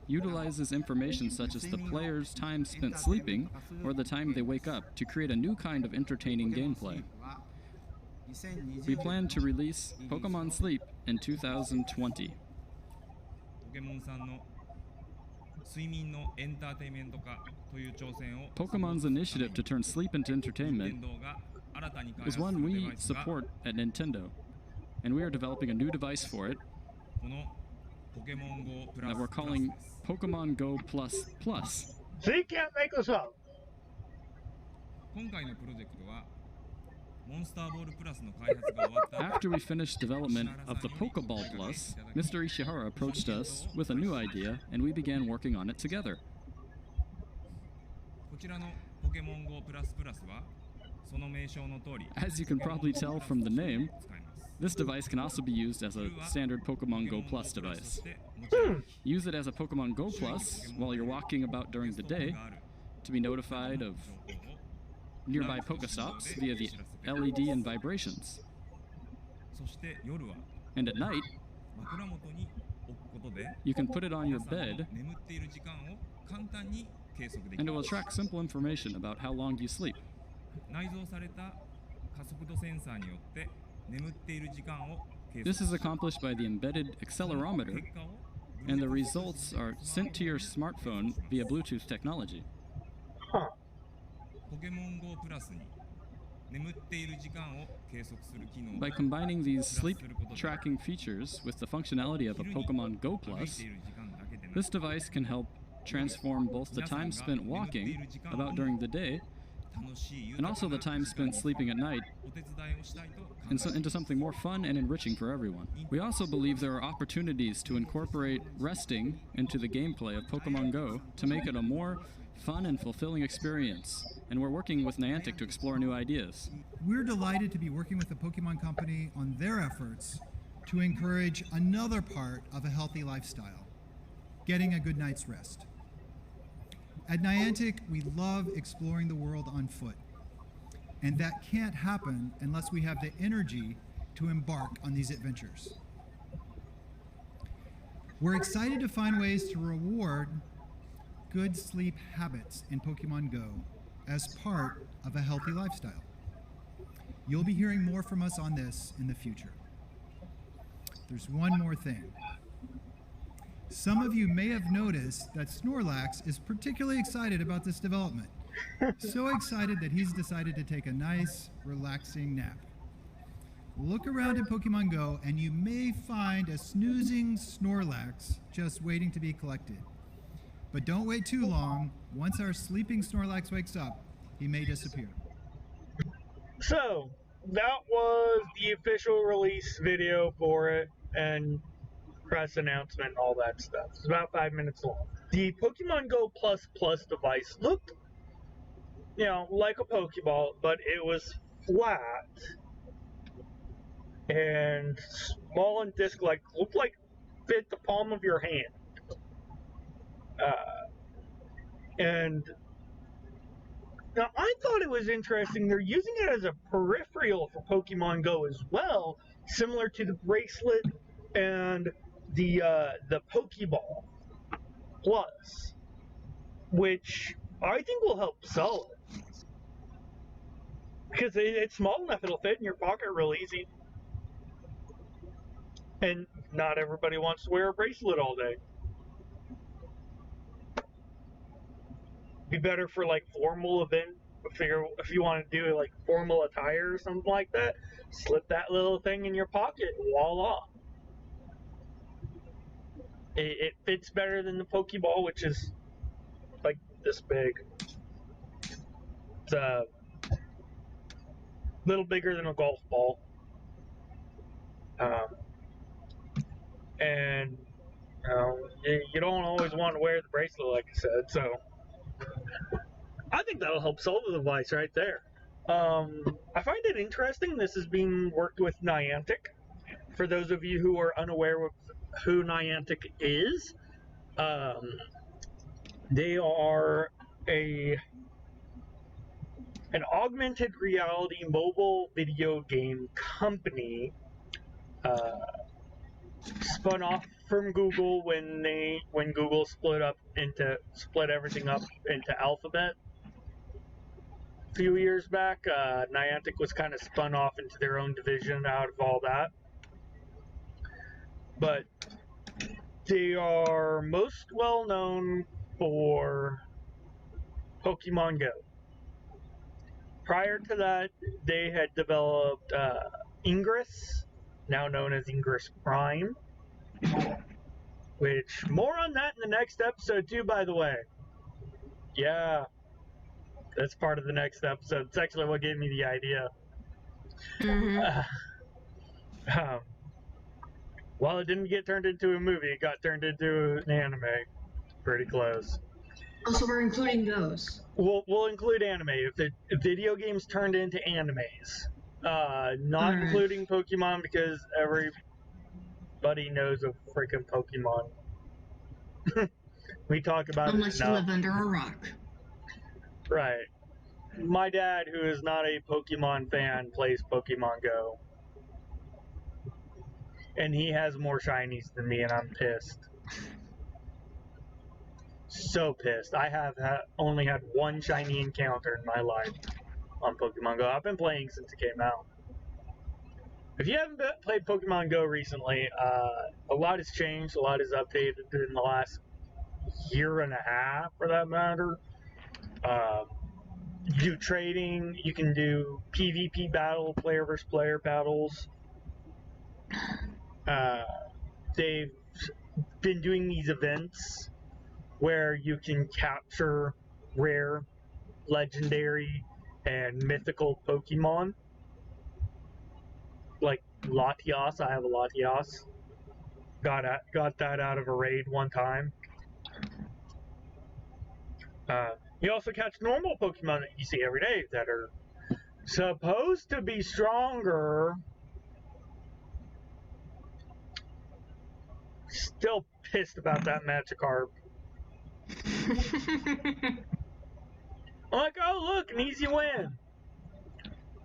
utilizes information such as the player's time spent sleeping or the time they wake up to create a new kind of entertaining gameplay. We plan to release Pokemon Sleep in 2020. Pokemon's initiative to turn sleep into entertainment is one we support at Nintendo, and we are developing a new device for it that we're calling Pokemon Go Plus Plus. So you can't make us up. After we finished development of the Pokeball Plus, Mr. Ishihara approached us with a new idea, and we began working on it together. As you can probably tell from the name, this device can also be used as a standard Pokemon Go Plus device. Use it as a Pokemon Go Plus while you're walking about during the day to be notified of nearby Pokestops via the LED and vibrations. And at night, you can put it on your bed, and it will track simple information about how long you sleep. This is accomplished by the embedded accelerometer, and the results are sent to your smartphone via Bluetooth technology. Huh. By combining these sleep tracking features with the functionality of a Pokemon Go Plus, this device can help transform both the time spent walking about during the day and also the time spent sleeping at night into something more fun and enriching for everyone. We also believe there are opportunities to incorporate resting into the gameplay of Pokemon Go to make it a more fun and fulfilling experience, and we're working with Niantic to explore new ideas. We're delighted to be working with the Pokemon Company on their efforts to encourage another part of a healthy lifestyle, getting a good night's rest. At Niantic, we love exploring the world on foot, and that can't happen unless we have the energy to embark on these adventures. We're excited to find ways to reward good sleep habits in Pokemon Go as part of a healthy lifestyle. You'll be hearing more from us on this in the future. There's one more thing. Some of you may have noticed that Snorlax is particularly excited about this development. So excited that he's decided to take a nice, relaxing nap. Look around in Pokemon Go and you may find a snoozing Snorlax just waiting to be collected. But don't wait too long. Once our sleeping Snorlax wakes up, he may disappear. So, that was the official release video for it, and press announcement and all that stuff. It's about 5 minutes long. The Pokemon Go Plus Plus device looked, like a Pokeball, but it was flat and small and disc-like, looked like fit the palm of your hand. And now I thought it was interesting. They're using it as a peripheral for Pokemon Go as well, similar to the bracelet and the Pokeball Plus, which I think will help sell it because it's small enough it'll fit in your pocket real easy, and not everybody wants to wear a bracelet all day. Be better for like formal event. If you want to do like formal attire or something like that, slip that little thing in your pocket. Voila! It fits better than the Pokeball, which is like this big. It's a little bigger than a golf ball. And you don't always want to wear the bracelet, like I said, so I think that'll help sell the device right there. I find it interesting this is being worked with Niantic. For those of you who are unaware of who Niantic is, they are an augmented reality mobile video game company spun off from Google when Google split everything up into Alphabet a few years back. Niantic was kind of spun off into their own division out of all that, but they are most well known for Pokemon Go. Prior to that, they had developed Ingress, now known as Ingress Prime, which more on that in the next episode too, by the way. Yeah, that's part of the next episode. It's actually what gave me the idea. While it didn't get turned into a movie, it got turned into an anime. Pretty close. Also, we're including those. We'll include anime if video games turned into animes. Not including Pokemon because everybody knows a freaking Pokemon. We talk about unless it you live under a rock. Right. My dad, who is not a Pokemon fan, plays Pokemon Go. And he has more shinies than me, and I'm pissed. So pissed. I have only had one shiny encounter in my life on Pokemon Go. I've been playing since it came out. If you haven't played Pokemon Go recently, a lot has changed. A lot has updated in the last year and a half, for that matter. You do trading. You can do PvP battle, player versus player battles. They've been doing these events where you can capture rare, legendary, and mythical Pokemon. Like Latias, I have a Latias. Got that out of a raid one time. You also catch normal Pokemon that you see every day that are supposed to be stronger. Still pissed about that Magikarp. I'm like, oh look, an easy win.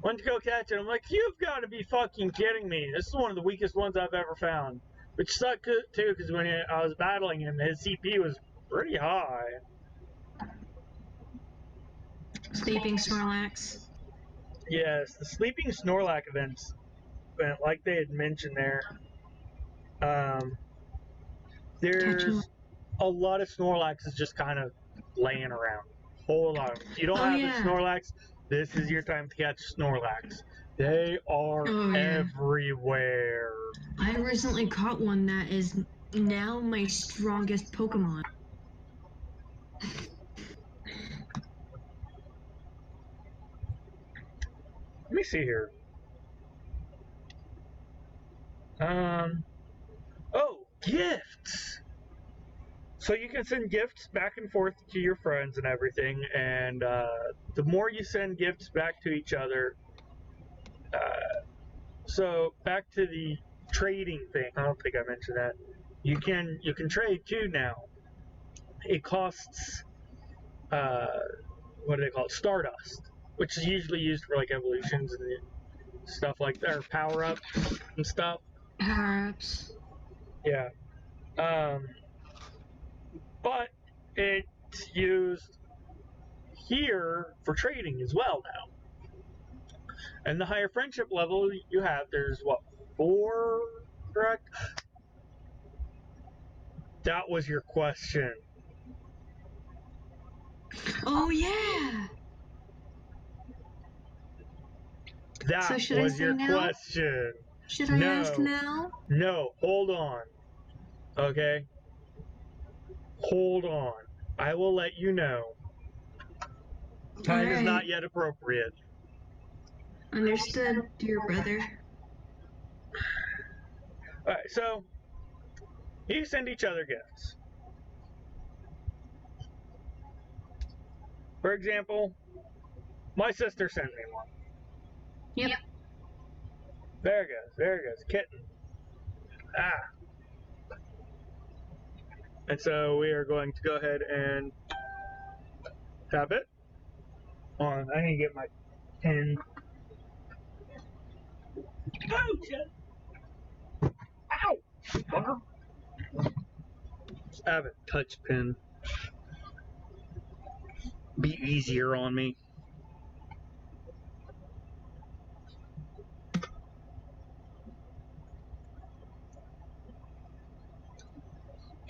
Went to go catch it. I'm like, you've got to be fucking kidding me. This is one of the weakest ones I've ever found. Which sucked too, because when I was battling him, his CP was pretty high. Sleeping Snorlax. Yes, the Sleeping Snorlax events, like they had mentioned there. There's a lot of Snorlaxes just kind of laying around. Whole lot. If you don't have a Snorlax, this is your time to catch Snorlax. They are everywhere. I recently caught one that is now my strongest Pokemon. Let me see here. Oh, gifts! So you can send gifts back and forth to your friends and everything, and the more you send gifts back to each other, so back to the trading thing. I don't think I mentioned that. You can trade too now. It costs what do they call it? Stardust, which is usually used for like evolutions and stuff like that, or power ups and stuff. Power ups. Yeah. But it's used here for trading as well now. And the higher friendship level you have, there's what, 4, correct? That was your question. Oh Oh yeah. That So should was I say your now? question. Should I ask now? No, hold on. Okay? Hold on. I will let you know. Time is not yet appropriate. Understood, dear brother. Alright, so you send each other gifts. For example, my sister sent me one. Yep. There it goes. There it goes. Kitten. Ah. And so we are going to go ahead and tap it on. I need to get my pen. Oh, shit. Ow! I have a touch pen. Be easier on me.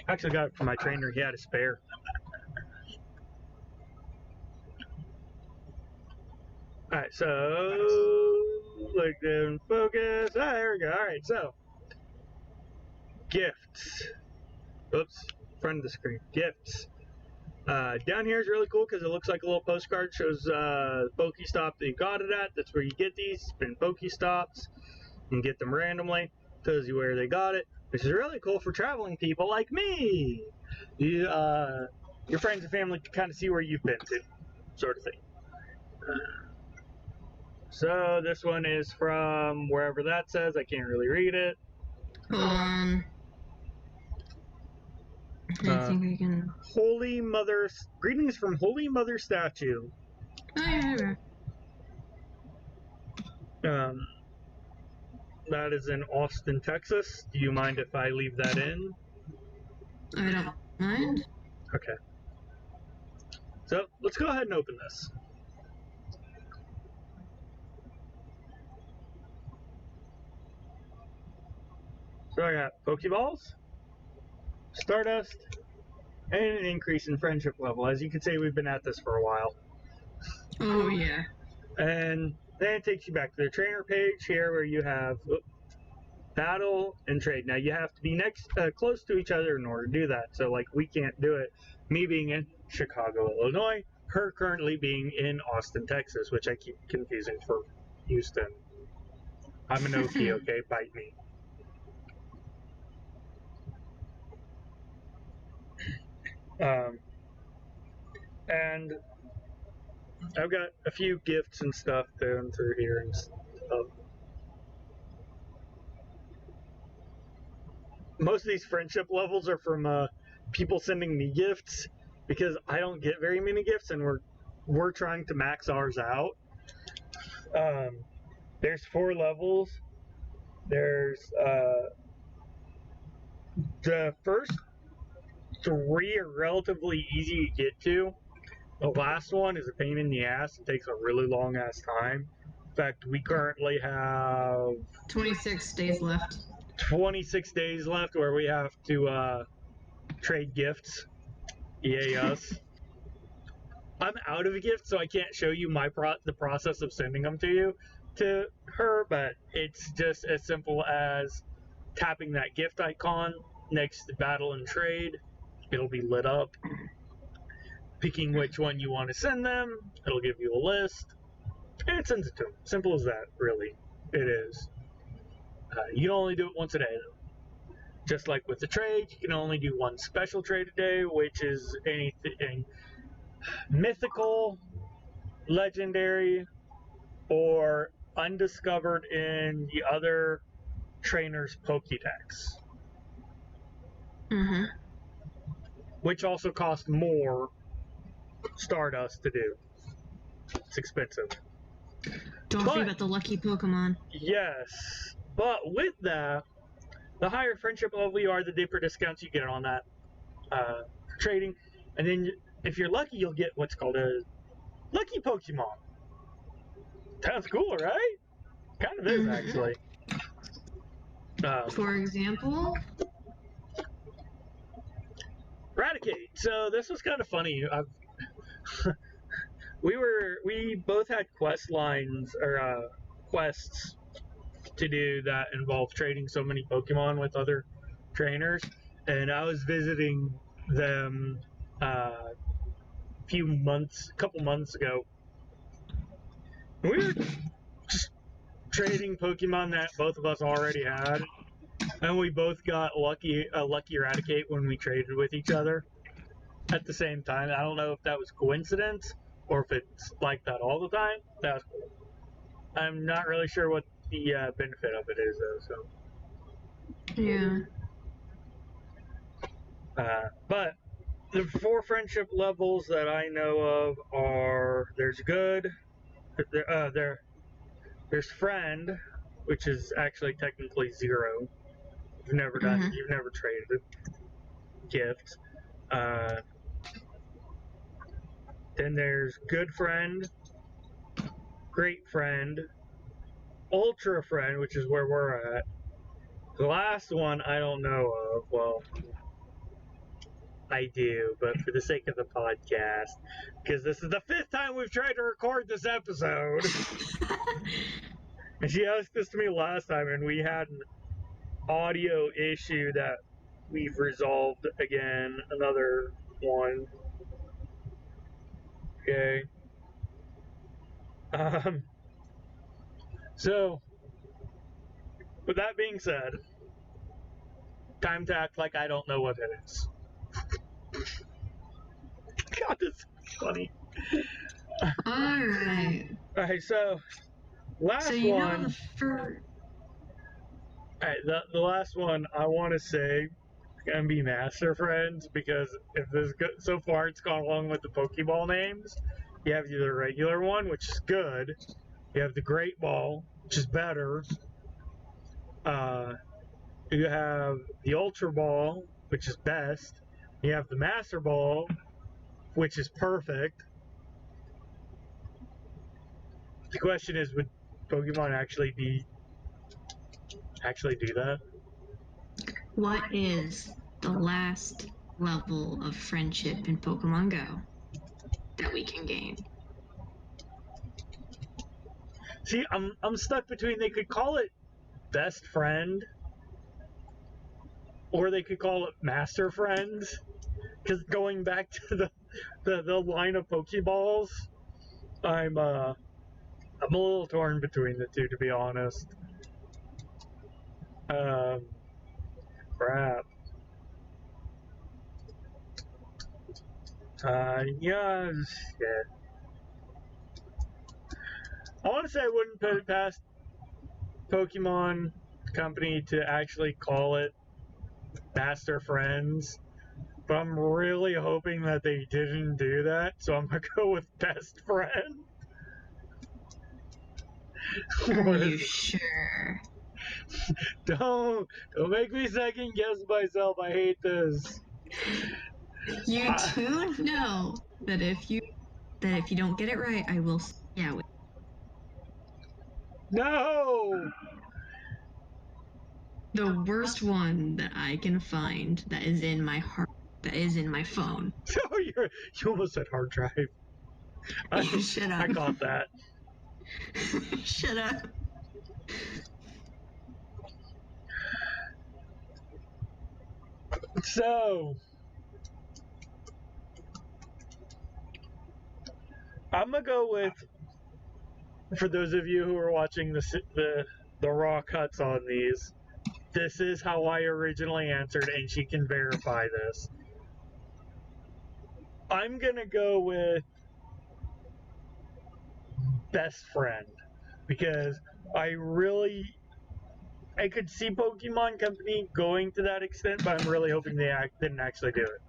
I actually got it from my trainer. He had a spare. Alright, so like then focus. Ah, there we go. Alright, so gifts. Oops, front of the screen. Gifts. Down here is really cool because it looks like a little postcard. Shows Pokestop that you got it at. That's where you get these. Spin Pokestops. You can get them randomly. Tells you where they got it, which is really cool for traveling people like me. You, your friends and family can kind of see where you've been to, sort of thing. So this one is from wherever that says. I can't really read it. Hold on. I think we can. Holy Mother. Greetings from Holy Mother Statue. Oh, yeah. That is in Austin, Texas. Do you mind if I leave that in? I don't mind. Okay. So let's go ahead and open this. So I got Pokeballs, Stardust, and an increase in friendship level. As you can see, we've been at this for a while. Oh, yeah. And then it takes you back to the trainer page here where you have battle and trade. Now you have to be close to each other in order to do that. So like we can't do it. Me being in Chicago, Illinois, her currently being in Austin, Texas, which I keep confusing for Houston. I'm an Okie, okay? Bite me. And I've got a few gifts and stuff down through here and stuff. Most of these friendship levels are from people sending me gifts because I don't get very many gifts, and we're trying to max ours out. There's 4 levels. There's the first 3 are relatively easy to get to. The last one is a pain in the ass. It takes a really long ass time. In fact, we currently have 26 days left. 26 days left where we have to trade gifts. Yay us. I'm out of gifts, so I can't show you the process of sending them to you to her, but it's just as simple as tapping that gift icon next to battle and trade. It'll be lit up. Picking which one you want to send them. It'll give you a list. And it sends it to them. Simple as that, really. It is. You can only do it once a day, though. Just like with the trade, you can only do one special trade a day, which is anything mythical, legendary, or undiscovered in the other trainer's Pokédex. Mm-hmm. Which also cost more Stardust to do. It's expensive. Don't forget about the lucky Pokemon. Yes. But with that, the higher friendship level you are, the deeper discounts you get on that trading. And then if you're lucky, you'll get what's called a lucky Pokemon. Sounds cool, right? Kind of is, actually. For example? Raticate. So this was kind of funny. we both had quest lines or quests to do that involve trading so many Pokemon with other trainers, and I was visiting them a couple months ago. We were just trading Pokemon that both of us already had, and we both got lucky Eradicate when we traded with each other at the same time. I don't know if that was coincidence or if it's like that all the time. That was cool. I'm not really sure what the benefit of it is, though. So Yeah. But the 4 friendship levels that I know of are there's good, there's friend, which is actually technically 0. You've never traded a gift. Then there's good friend, great friend, ultra friend, which is where we're at. The last one I don't know of. Well, I do, but for the sake of the podcast, because this is the 5th time we've tried to record this episode. And she asked this to me last time, and we had an audio issue that we've resolved again. Another one. Okay. So, with that being said, time to act like I don't know what it is. God, this is funny. Alright. Alright, so last So you one. know Alright, the last one I want to say gonna be Master Friends, because if this so far it's gone along with the Pokeball names. You have the regular one, which is good. You have the Great Ball, which is better. You have the Ultra Ball, which is best. You have the Master Ball, which is perfect. The question is, would Pokemon actually do that? what is the last level of friendship in Pokemon Go that we can gain? See, I'm stuck between, they could call it Best Friend, or they could call it Master Friends. Because going back to the line of Pokeballs, I'm a little torn between the two, to be honest. Crap. Yeah, shit. I want to say I wouldn't put it past Pokemon Company to actually call it Master Friends, but I'm really hoping that they didn't do that, so I'm gonna go with Best Friend. Are you sure? Don't make me second guess myself. I hate this. You too know that if you don't get it right, I will. Yeah. No. The worst one that I can find that is in my heart, that is in my phone. Oh, you almost said hard drive. Shut up. I caught that. Shut up. So, I'm gonna go with, for those of you who are watching the raw cuts on these, this is how I originally answered, and she can verify this. I'm gonna go with Best Friend, because I could see Pokemon Company going to that extent, but I'm really hoping they didn't actually do it.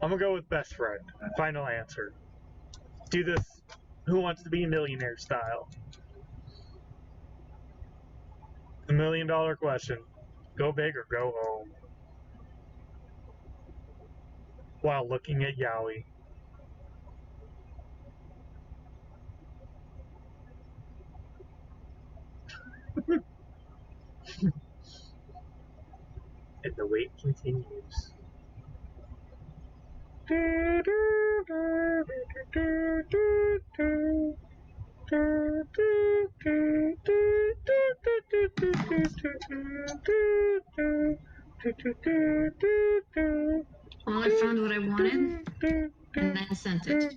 I'm gonna go with Best Friend. Final answer. Do this Who Wants to Be a Millionaire style. The $1 million question. Go big or go home. While looking at Yowie. And the wait continues. Well, I found what I wanted, and I sent it.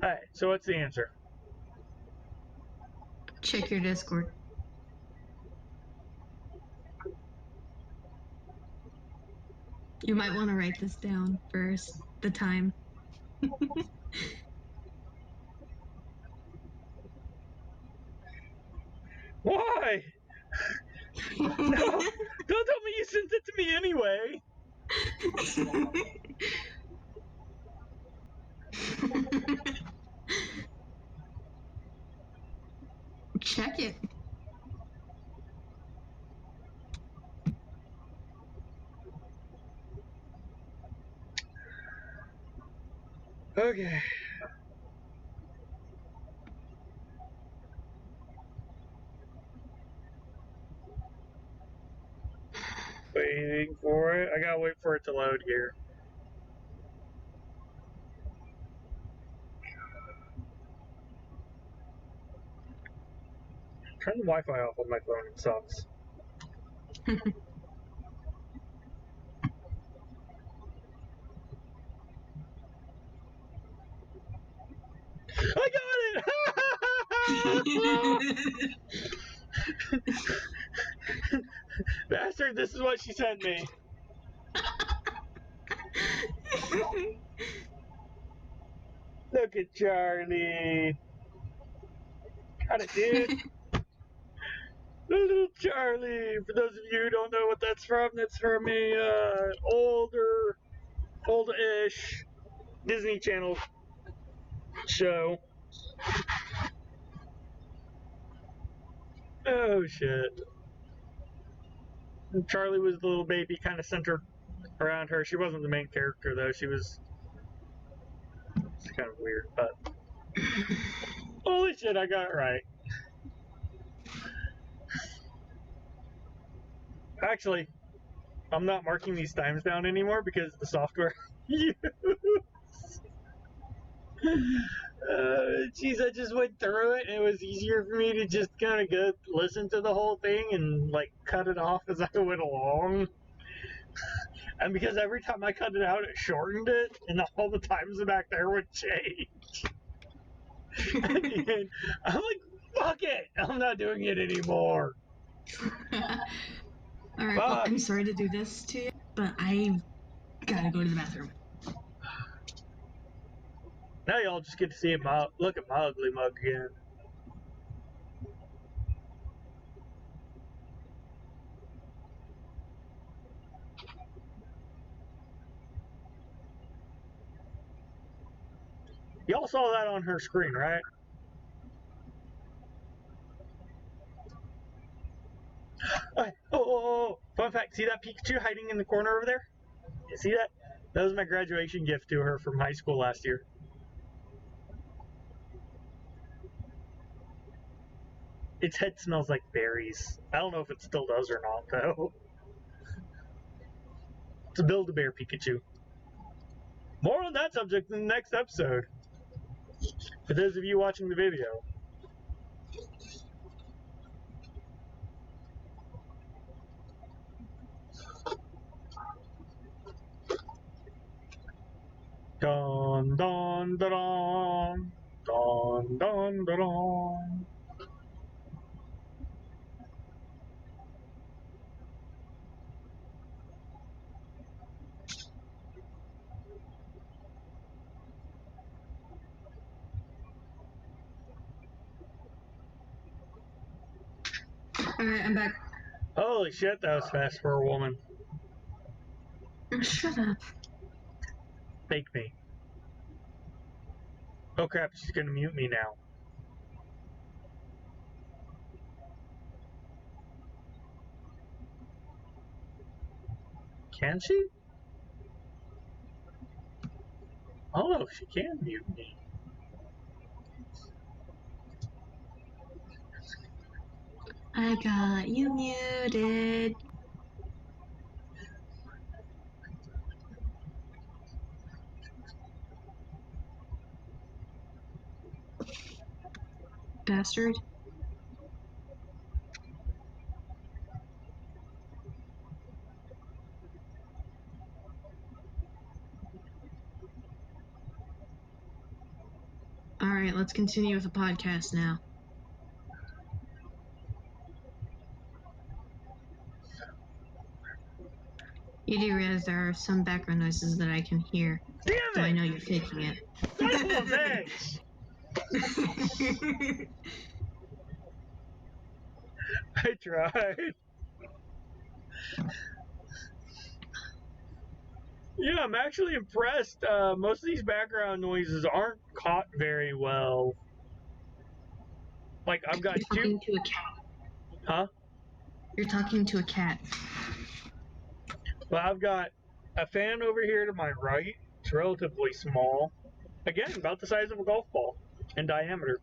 Alright, so what's the answer? Check your Discord. You might want to write this down first, the time. Why? No, don't tell me you sent it to me anyway. Check it. Okay. Waiting for it. I gotta wait for it to load here. Turn the Wi-Fi off on my phone. It sucks. I got it! Bastard, this is what she sent me. Look at Charlie. Got it, dude. Little Charlie. For those of you who don't know what that's from a old-ish Disney Channel show. Oh shit. And Charlie was the little baby, kind of centered around her. She wasn't the main character though. She was kind of weird, but holy shit, I got it right. Actually, I'm not marking these times down anymore because the software Jeez, I just went through it and it was easier for me to just kind of go listen to the whole thing and like cut it off as I went along. And because every time I cut it out, it shortened it, and all the times back there would change. And I'm like, fuck it, I'm not doing it anymore. Alright, well, I'm sorry to do this to you, but I gotta go to the bathroom. Now y'all just get to see look at my ugly mug again. Y'all saw that on her screen, right? Oh. Fun fact, see that Pikachu hiding in the corner over there? You see that? That was my graduation gift to her from high school last year. Its head smells like berries. I don't know if it still does or not, though. It's a Build-A-Bear Pikachu. More on that subject in the next episode. For those of you watching the video. Dun dun dun dun dun dun dun dun. Alright, I'm back. Holy shit, that was fast for a woman. Shut up. Fake me. Oh crap, she's gonna mute me now. Can she? Oh, she can mute me. I got you muted. Bastard. Alright, let's continue with the podcast now. You do realize there are some background noises that I can hear. Damn it! So I know you're faking it. I tried. Yeah, I'm actually impressed. Most of these background noises aren't caught very well. Like, I've got You're talking to a cat. Huh? You're talking to a cat. Well, I've got a fan over here to my right. It's relatively small. Again, about the size of a golf ball in diameter.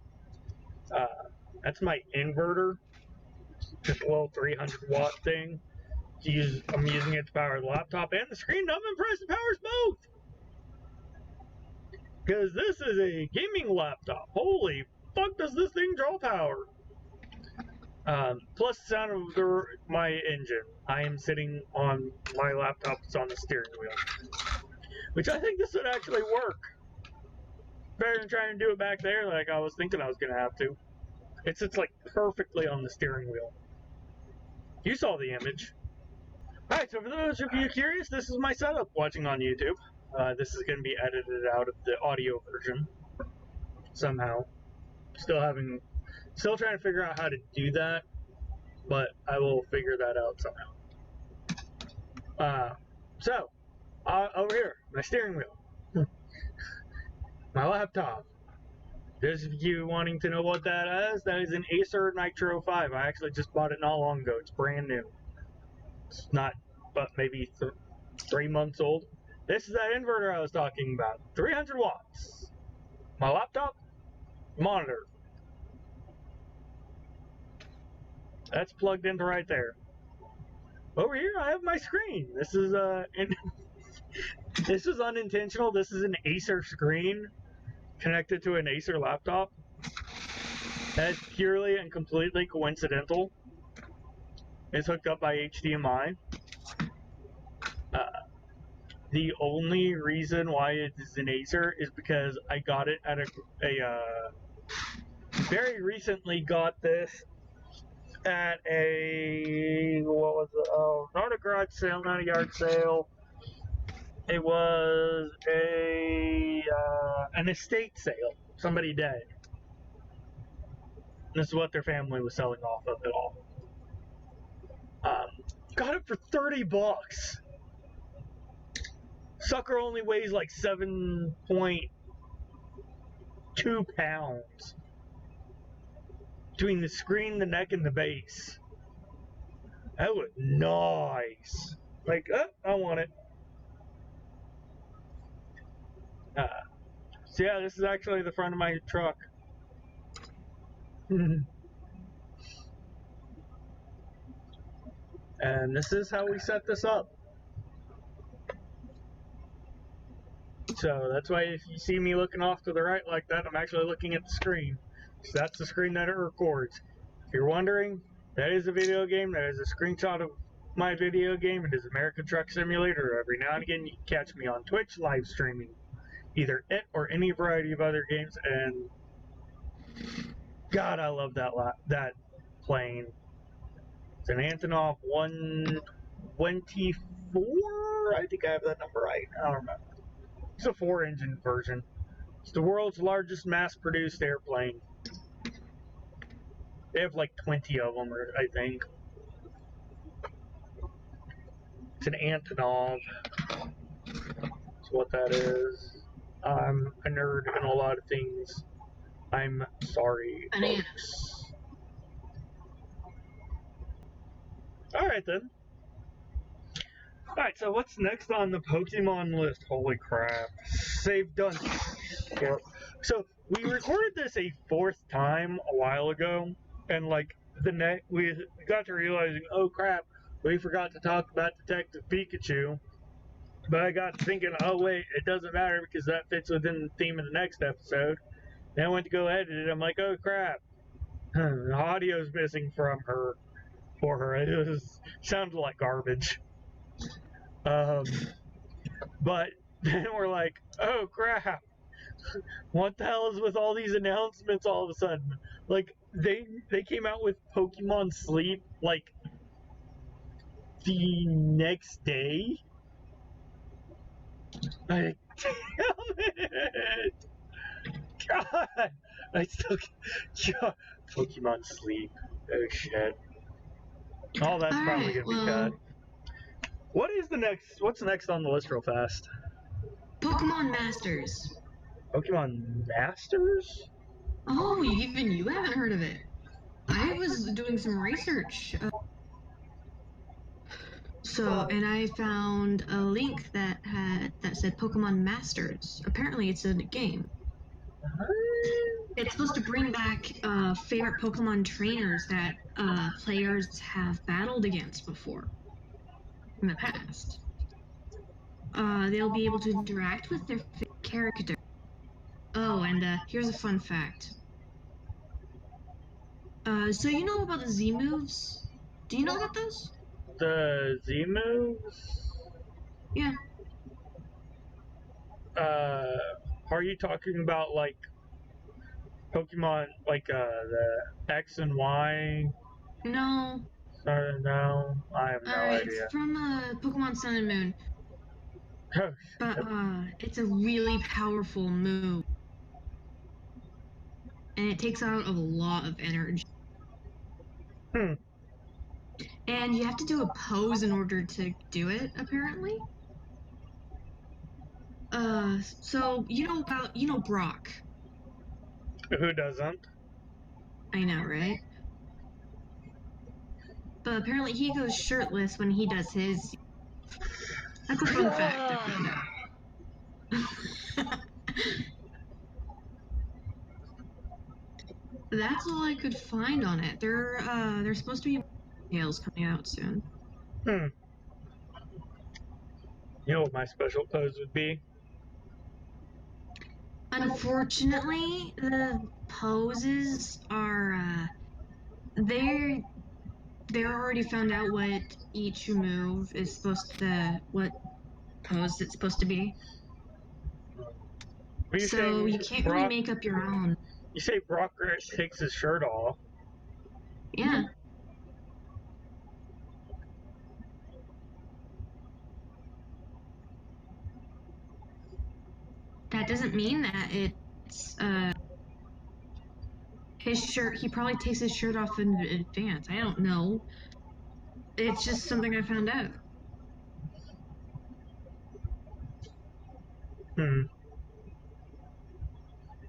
That's my inverter. This little 300 watt thing. I'm using it to power the laptop and the screen. I'm impressed it powers both. Because this is a gaming laptop. Holy fuck, does this thing draw power? Plus the sound of my engine. I am sitting on my laptop that's on the steering wheel. Which I think this would actually work. Better than trying to do it back there like I was thinking I was going to have to. It sits like perfectly on the steering wheel. You saw the image. Alright, so for those of you curious, this is my setup watching on YouTube. This is going to be edited out of the audio version. Somehow. Still trying to figure out how to do that, but I will figure that out somehow. Over here, my steering wheel. My laptop. Those of you wanting to know what that is an Acer Nitro 5. I actually just bought it not long ago. It's brand new. It's not, but maybe 3 months old. This is that inverter I was talking about. 300 watts. My laptop, monitor. That's plugged into right there. Over here, I have my screen. This is this is unintentional. This is an Acer screen connected to an Acer laptop. That's purely and completely coincidental. It's hooked up by HDMI. The only reason why it is an Acer is because I got it at very recently got this at what was it? Oh, not a garage sale, not a yard sale. It was an estate sale. Somebody dead. This is what their family was selling off of it all. Got it for $30. Sucker only weighs like 7.2 pounds. Between the screen, the neck, and the base. That was nice. Like, I want it. So yeah, this is actually the front of my truck. And this is how we set this up. So that's why if you see me looking off to the right like that, I'm actually looking at the screen. So that's the screen that it records. If you're wondering, that is a video game. That is a screenshot of my video game. It is American Truck Simulator. Every now and again, you can catch me on Twitch live streaming either it or any variety of other games. And God, I love that plane. It's an Antonov 124. I think I have that number right. I don't remember. It's a 4-engine version. It's the world's largest mass-produced airplane. They have like 20 of them, I think. It's an Antonov. That's what that is. I'm a nerd in a lot of things. I'm sorry, folks. Alright then. Alright, so what's next on the Pokemon list? Holy crap. Save done. Yep. So, we recorded this a 4th time a while ago, and like, we got to realizing, oh crap, we forgot to talk about Detective Pikachu. But I got to thinking, oh wait, it doesn't matter because that fits within the theme of the next episode. Then I went to go edit it, I'm like, oh crap. The audio's missing for her. It sounded like garbage. But then we're like, oh crap, What the hell is with all these announcements all of a sudden? Like, they came out with Pokemon Sleep, like, the next day? Like, damn it! God! I still can't. Pokemon Sleep. Oh shit. Oh, that's probably gonna be cut. What is the next? What's next on the list, real fast? Pokemon Masters. Pokemon Masters? Oh, even you haven't heard of it. I was doing some research. And I found a link that said Pokemon Masters. Apparently, it's a game. It's supposed to bring back favorite Pokemon trainers that players have battled against before in the past. They'll be able to interact with their character. Oh, and here's a fun fact. So you know about the Z moves? Do you know about those? The Z moves? Yeah. Are you talking about like Pokemon, like the X and Y? No. No, I have no idea. It's from Pokemon Sun and Moon. But it's a really powerful move. And it takes out a lot of energy. And you have to do a pose in order to do it, apparently. So you know Brock. Who doesn't? I know, right? But apparently he goes shirtless when he does his. That's a fun fact I found out. That's all I could find on it. There's supposed to be tales coming out soon. You know what my special pose would be? Unfortunately, the poses are they're already found out what each move is what pose it's supposed to be. So you can't really make up your own. You say Brock takes his shirt off. Yeah. That doesn't mean that it's his shirt. He probably takes his shirt off in advance. I don't know. It's just something I found out.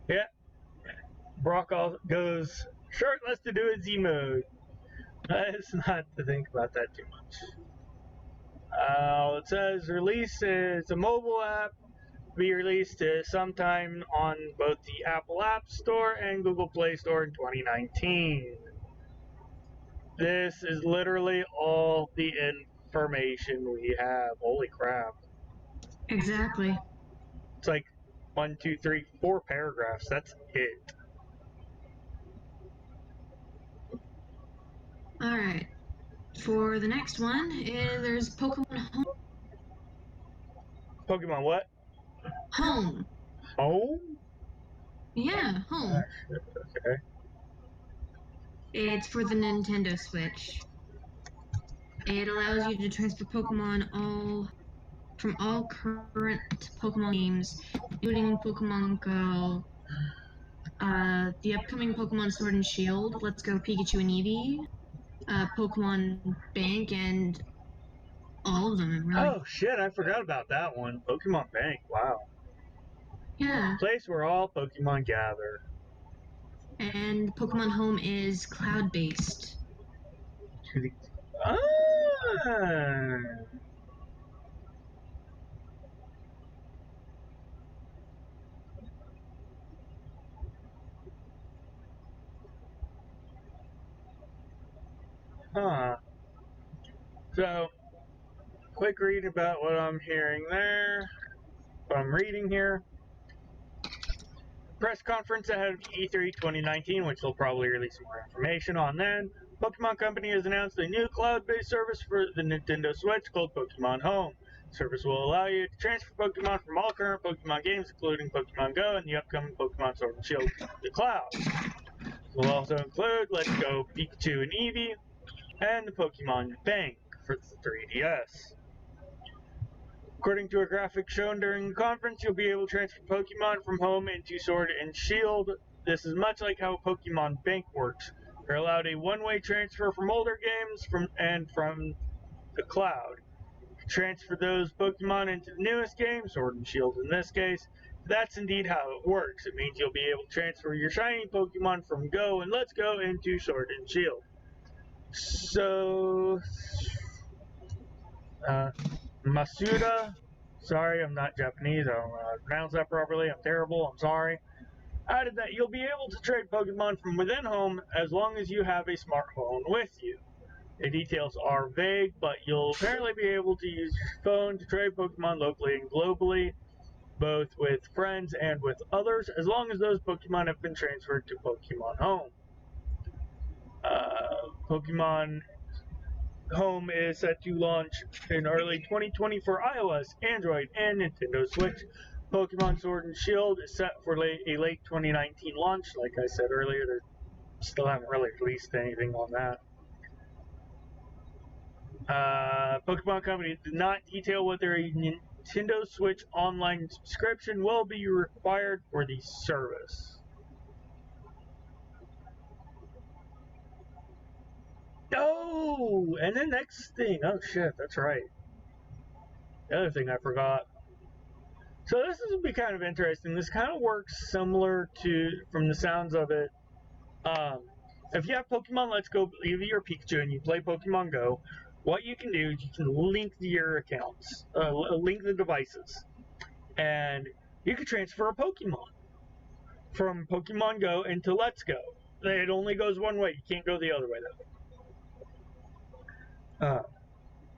Yeah. Brock goes shirtless to do a Z mode. It's not to think about that too much. It says release is a mobile app. Be released sometime on both the Apple App Store and Google Play Store in 2019. This is literally all the information we have. Holy crap. Exactly. It's like 1, 2, 3, 4 paragraphs. That's it. Alright. For the next one, there's Pokemon Home. Pokemon what? Home. Home? Yeah, Home. Okay. It's for the Nintendo Switch. It allows you to transfer Pokemon from all current Pokemon games, including Pokemon Go, the upcoming Pokemon Sword and Shield, Let's Go Pikachu and Eevee, Pokemon Bank, and all of them, really. Oh shit, I forgot about that one. Pokemon Bank, wow. Yeah. Place where all Pokemon gather. And Pokemon Home is cloud-based. Ah. Huh. So, quick read about what I'm hearing there. What I'm reading here. Press conference ahead of E3 2019, which they'll probably release more information on then. Pokemon Company has announced a new cloud-based service for the Nintendo Switch called Pokemon Home. Service will allow you to transfer Pokemon from all current Pokemon games, including Pokemon Go and the upcoming Pokemon Sword and Shield to the cloud. It will also include Let's Go Pikachu and Eevee, and the Pokemon Bank for the 3DS. According to a graphic shown during the conference, you'll be able to transfer Pokemon from home into Sword and Shield. This is much like how Pokemon Bank works. You're allowed a one-way transfer from older games from the cloud. Transfer those Pokemon into the newest game, Sword and Shield in this case. That's indeed how it works. It means you'll be able to transfer your shiny Pokemon from Go and Let's Go into Sword and Shield. So, Masuda, sorry, I'm not Japanese, I don't know how to pronounce that properly, I'm terrible, I'm sorry, added that you'll be able to trade Pokemon from within home as long as you have a smartphone with you. The details are vague, but you'll apparently be able to use your phone to trade Pokemon locally and globally, both with friends and with others, as long as those Pokemon have been transferred to Pokemon Home. Pokemon Home is set to launch in early 2020 for iOS, Android, and Nintendo Switch. Pokemon Sword and Shield is set for a late 2019 launch. Like I said earlier, they still haven't really released anything on that. Pokemon Company did not detail whether a Nintendo Switch online subscription will be required for the service. Oh, and the next thing, oh shit, that's right. The other thing I forgot. So this is going to be kind of interesting. This kind of works similar to, from the sounds of it, if you have Pokemon Let's Go, Eevee or Pikachu, and you play Pokemon Go, what you can do is you can link your accounts, link the devices, and you can transfer a Pokemon from Pokemon Go into Let's Go. It only goes one way. You can't go the other way, though.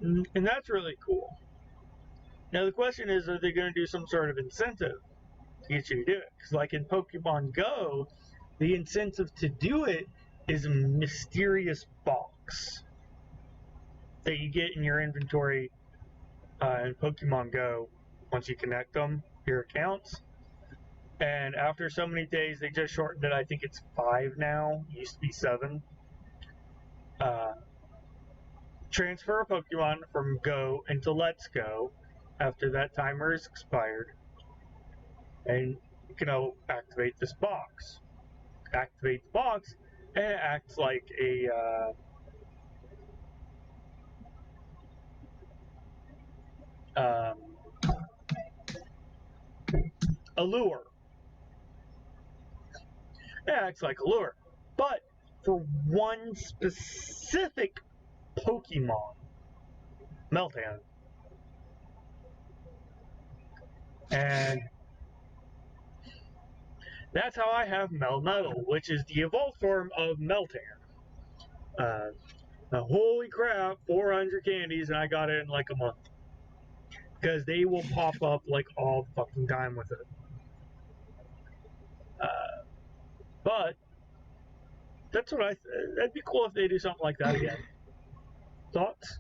And that's really cool. Now the question is, are they going to do some sort of incentive to get you to do it? Because like in Pokemon Go, the incentive to do it is a mysterious box that you get in your inventory in Pokemon Go once you connect them, your accounts. And after so many days, they just shortened it. I think it's 5 now. It used to be 7. Transfer a Pokemon from Go into Let's Go after that timer is expired, and you can activate this box. Activate the box, and it acts like a lure. It acts like a lure, but for one specific Pokemon, Meltan. And that's how I have Melmetal, which is the evolved form of Meltan. Holy crap, 400 candies, and I got it in like a month. Because they will pop up like all the fucking time with it. But that's what that'd be cool if they do something like that again. Thoughts?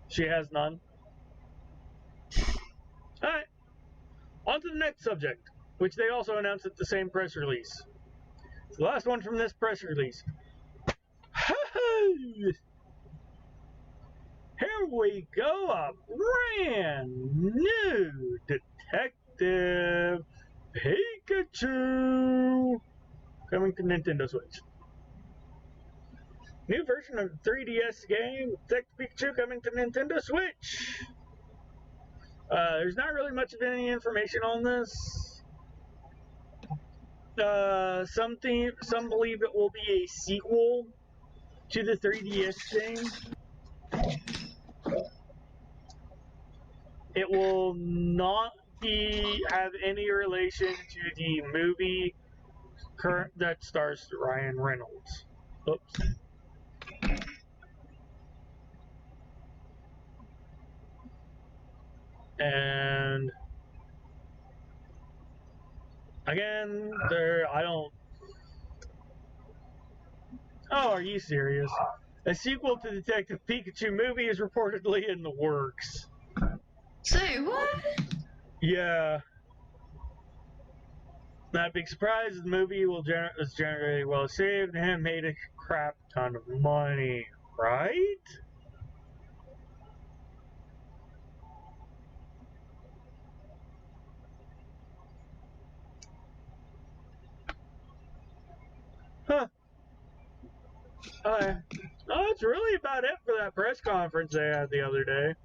She has none. Alright. On to the next subject, which they also announced at the same press release. It's the last one from this press release. Here we go, a brand new Detective Pikachu coming to Nintendo Switch. New version of the 3DS game, Detective Pikachu, coming to Nintendo Switch. There's not really much of any information on this. Some believe it will be a sequel to the 3DS game. It will not have any relation to the movie that stars Ryan Reynolds. Oops. And again, I don't. Oh, are you serious? A sequel to Detective Pikachu movie is reportedly in the works. Say what? Yeah. Not a big surprise. The movie was generally well received and made a crap ton of money, right? Huh. Oh, that's really about it for that press conference they had the other day.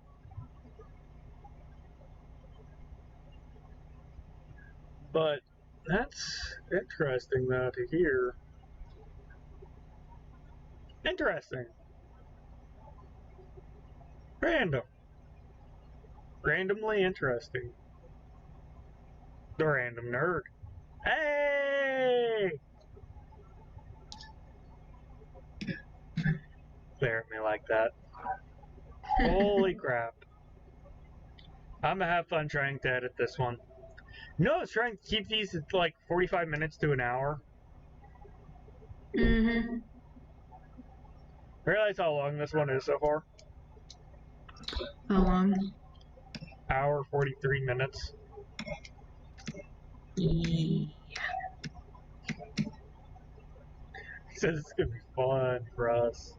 But that's interesting, though, to hear. Interesting. Random. Randomly interesting. The random nerd. Hey! Stare at me like that. Holy crap. I'm gonna have fun trying to edit this one. No, I was trying to keep these at like 45 minutes to an hour. Mm-hmm. Realize how long this one is so far? How long? Hour 43 minutes. Yeah. He says it's gonna be fun for us.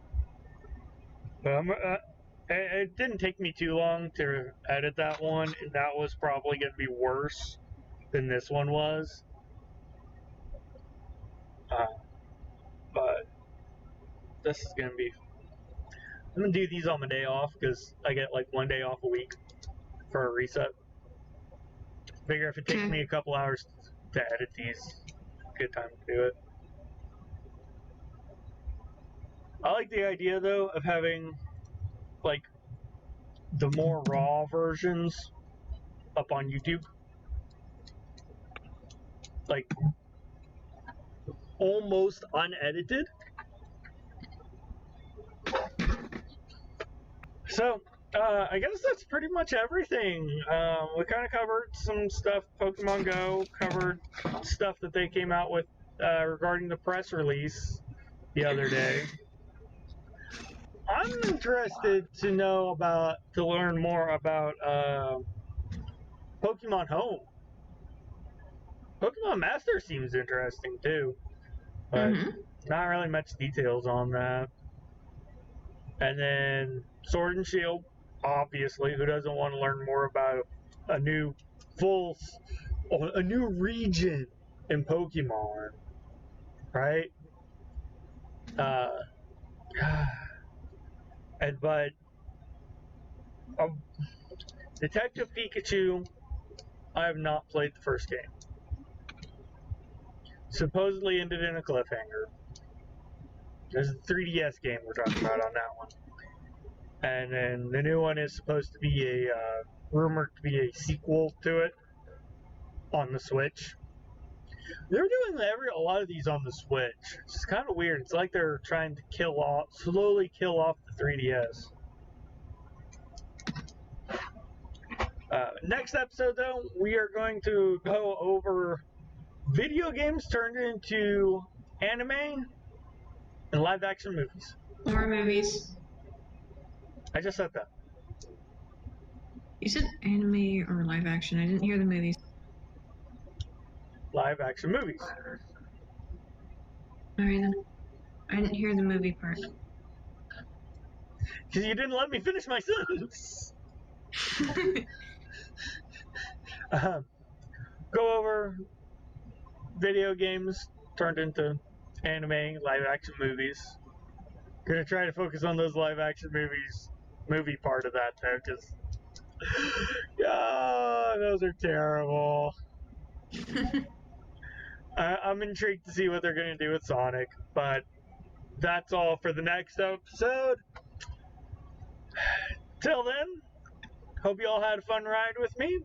But it didn't take me too long to edit that one, and that was probably gonna be worse than this one was. But this is gonna be. I'm gonna do these on my day off because I get like 1 day off a week for a reset. Figure if it takes me a couple hours to edit these, good time to do it. I like the idea though of having like the more raw versions up on YouTube. Like almost unedited. So, I guess that's pretty much everything. We kind of covered some stuff Pokemon Go, covered stuff that they came out with regarding the press release the other day. I'm interested to learn more about Pokemon Home. Pokemon Master seems interesting too, but not really much details on that. And then Sword and Shield, obviously, who doesn't want to learn more about a new region in Pokemon, right? But Detective Pikachu, I have not played the first game. Supposedly ended in a cliffhanger. There's a 3DS game we're talking about on that one. And then the new one is supposed to be rumored to be a sequel to it on the Switch. They're doing a lot of these on the Switch. It's kind of weird. It's like they're trying to slowly kill off the 3DS. Next episode, though, we are going to go over video games turned into anime and live-action movies. Or movies. I just said that. You said anime or live action. I didn't hear the movies. Live-action movies. Alright then. I didn't hear the movie part. Because you didn't let me finish my sentence. Go over video games turned into anime, live-action movies. Gonna try to focus on those live-action movie part of that though, because those are terrible. I'm intrigued to see what they're gonna do with Sonic, but that's all for the next episode. Till then, hope you all had a fun ride with me.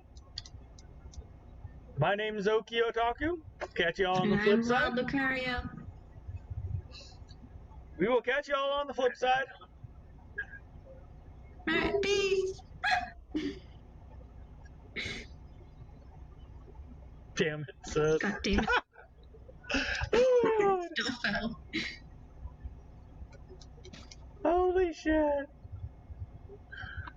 My name is OkieOtaku. Catch you all on the flip side. Wild Lucario. We will catch you all on the flip side. Alright, peace. Damn it, Seth. God damn it. Oh, Still fell. Holy shit.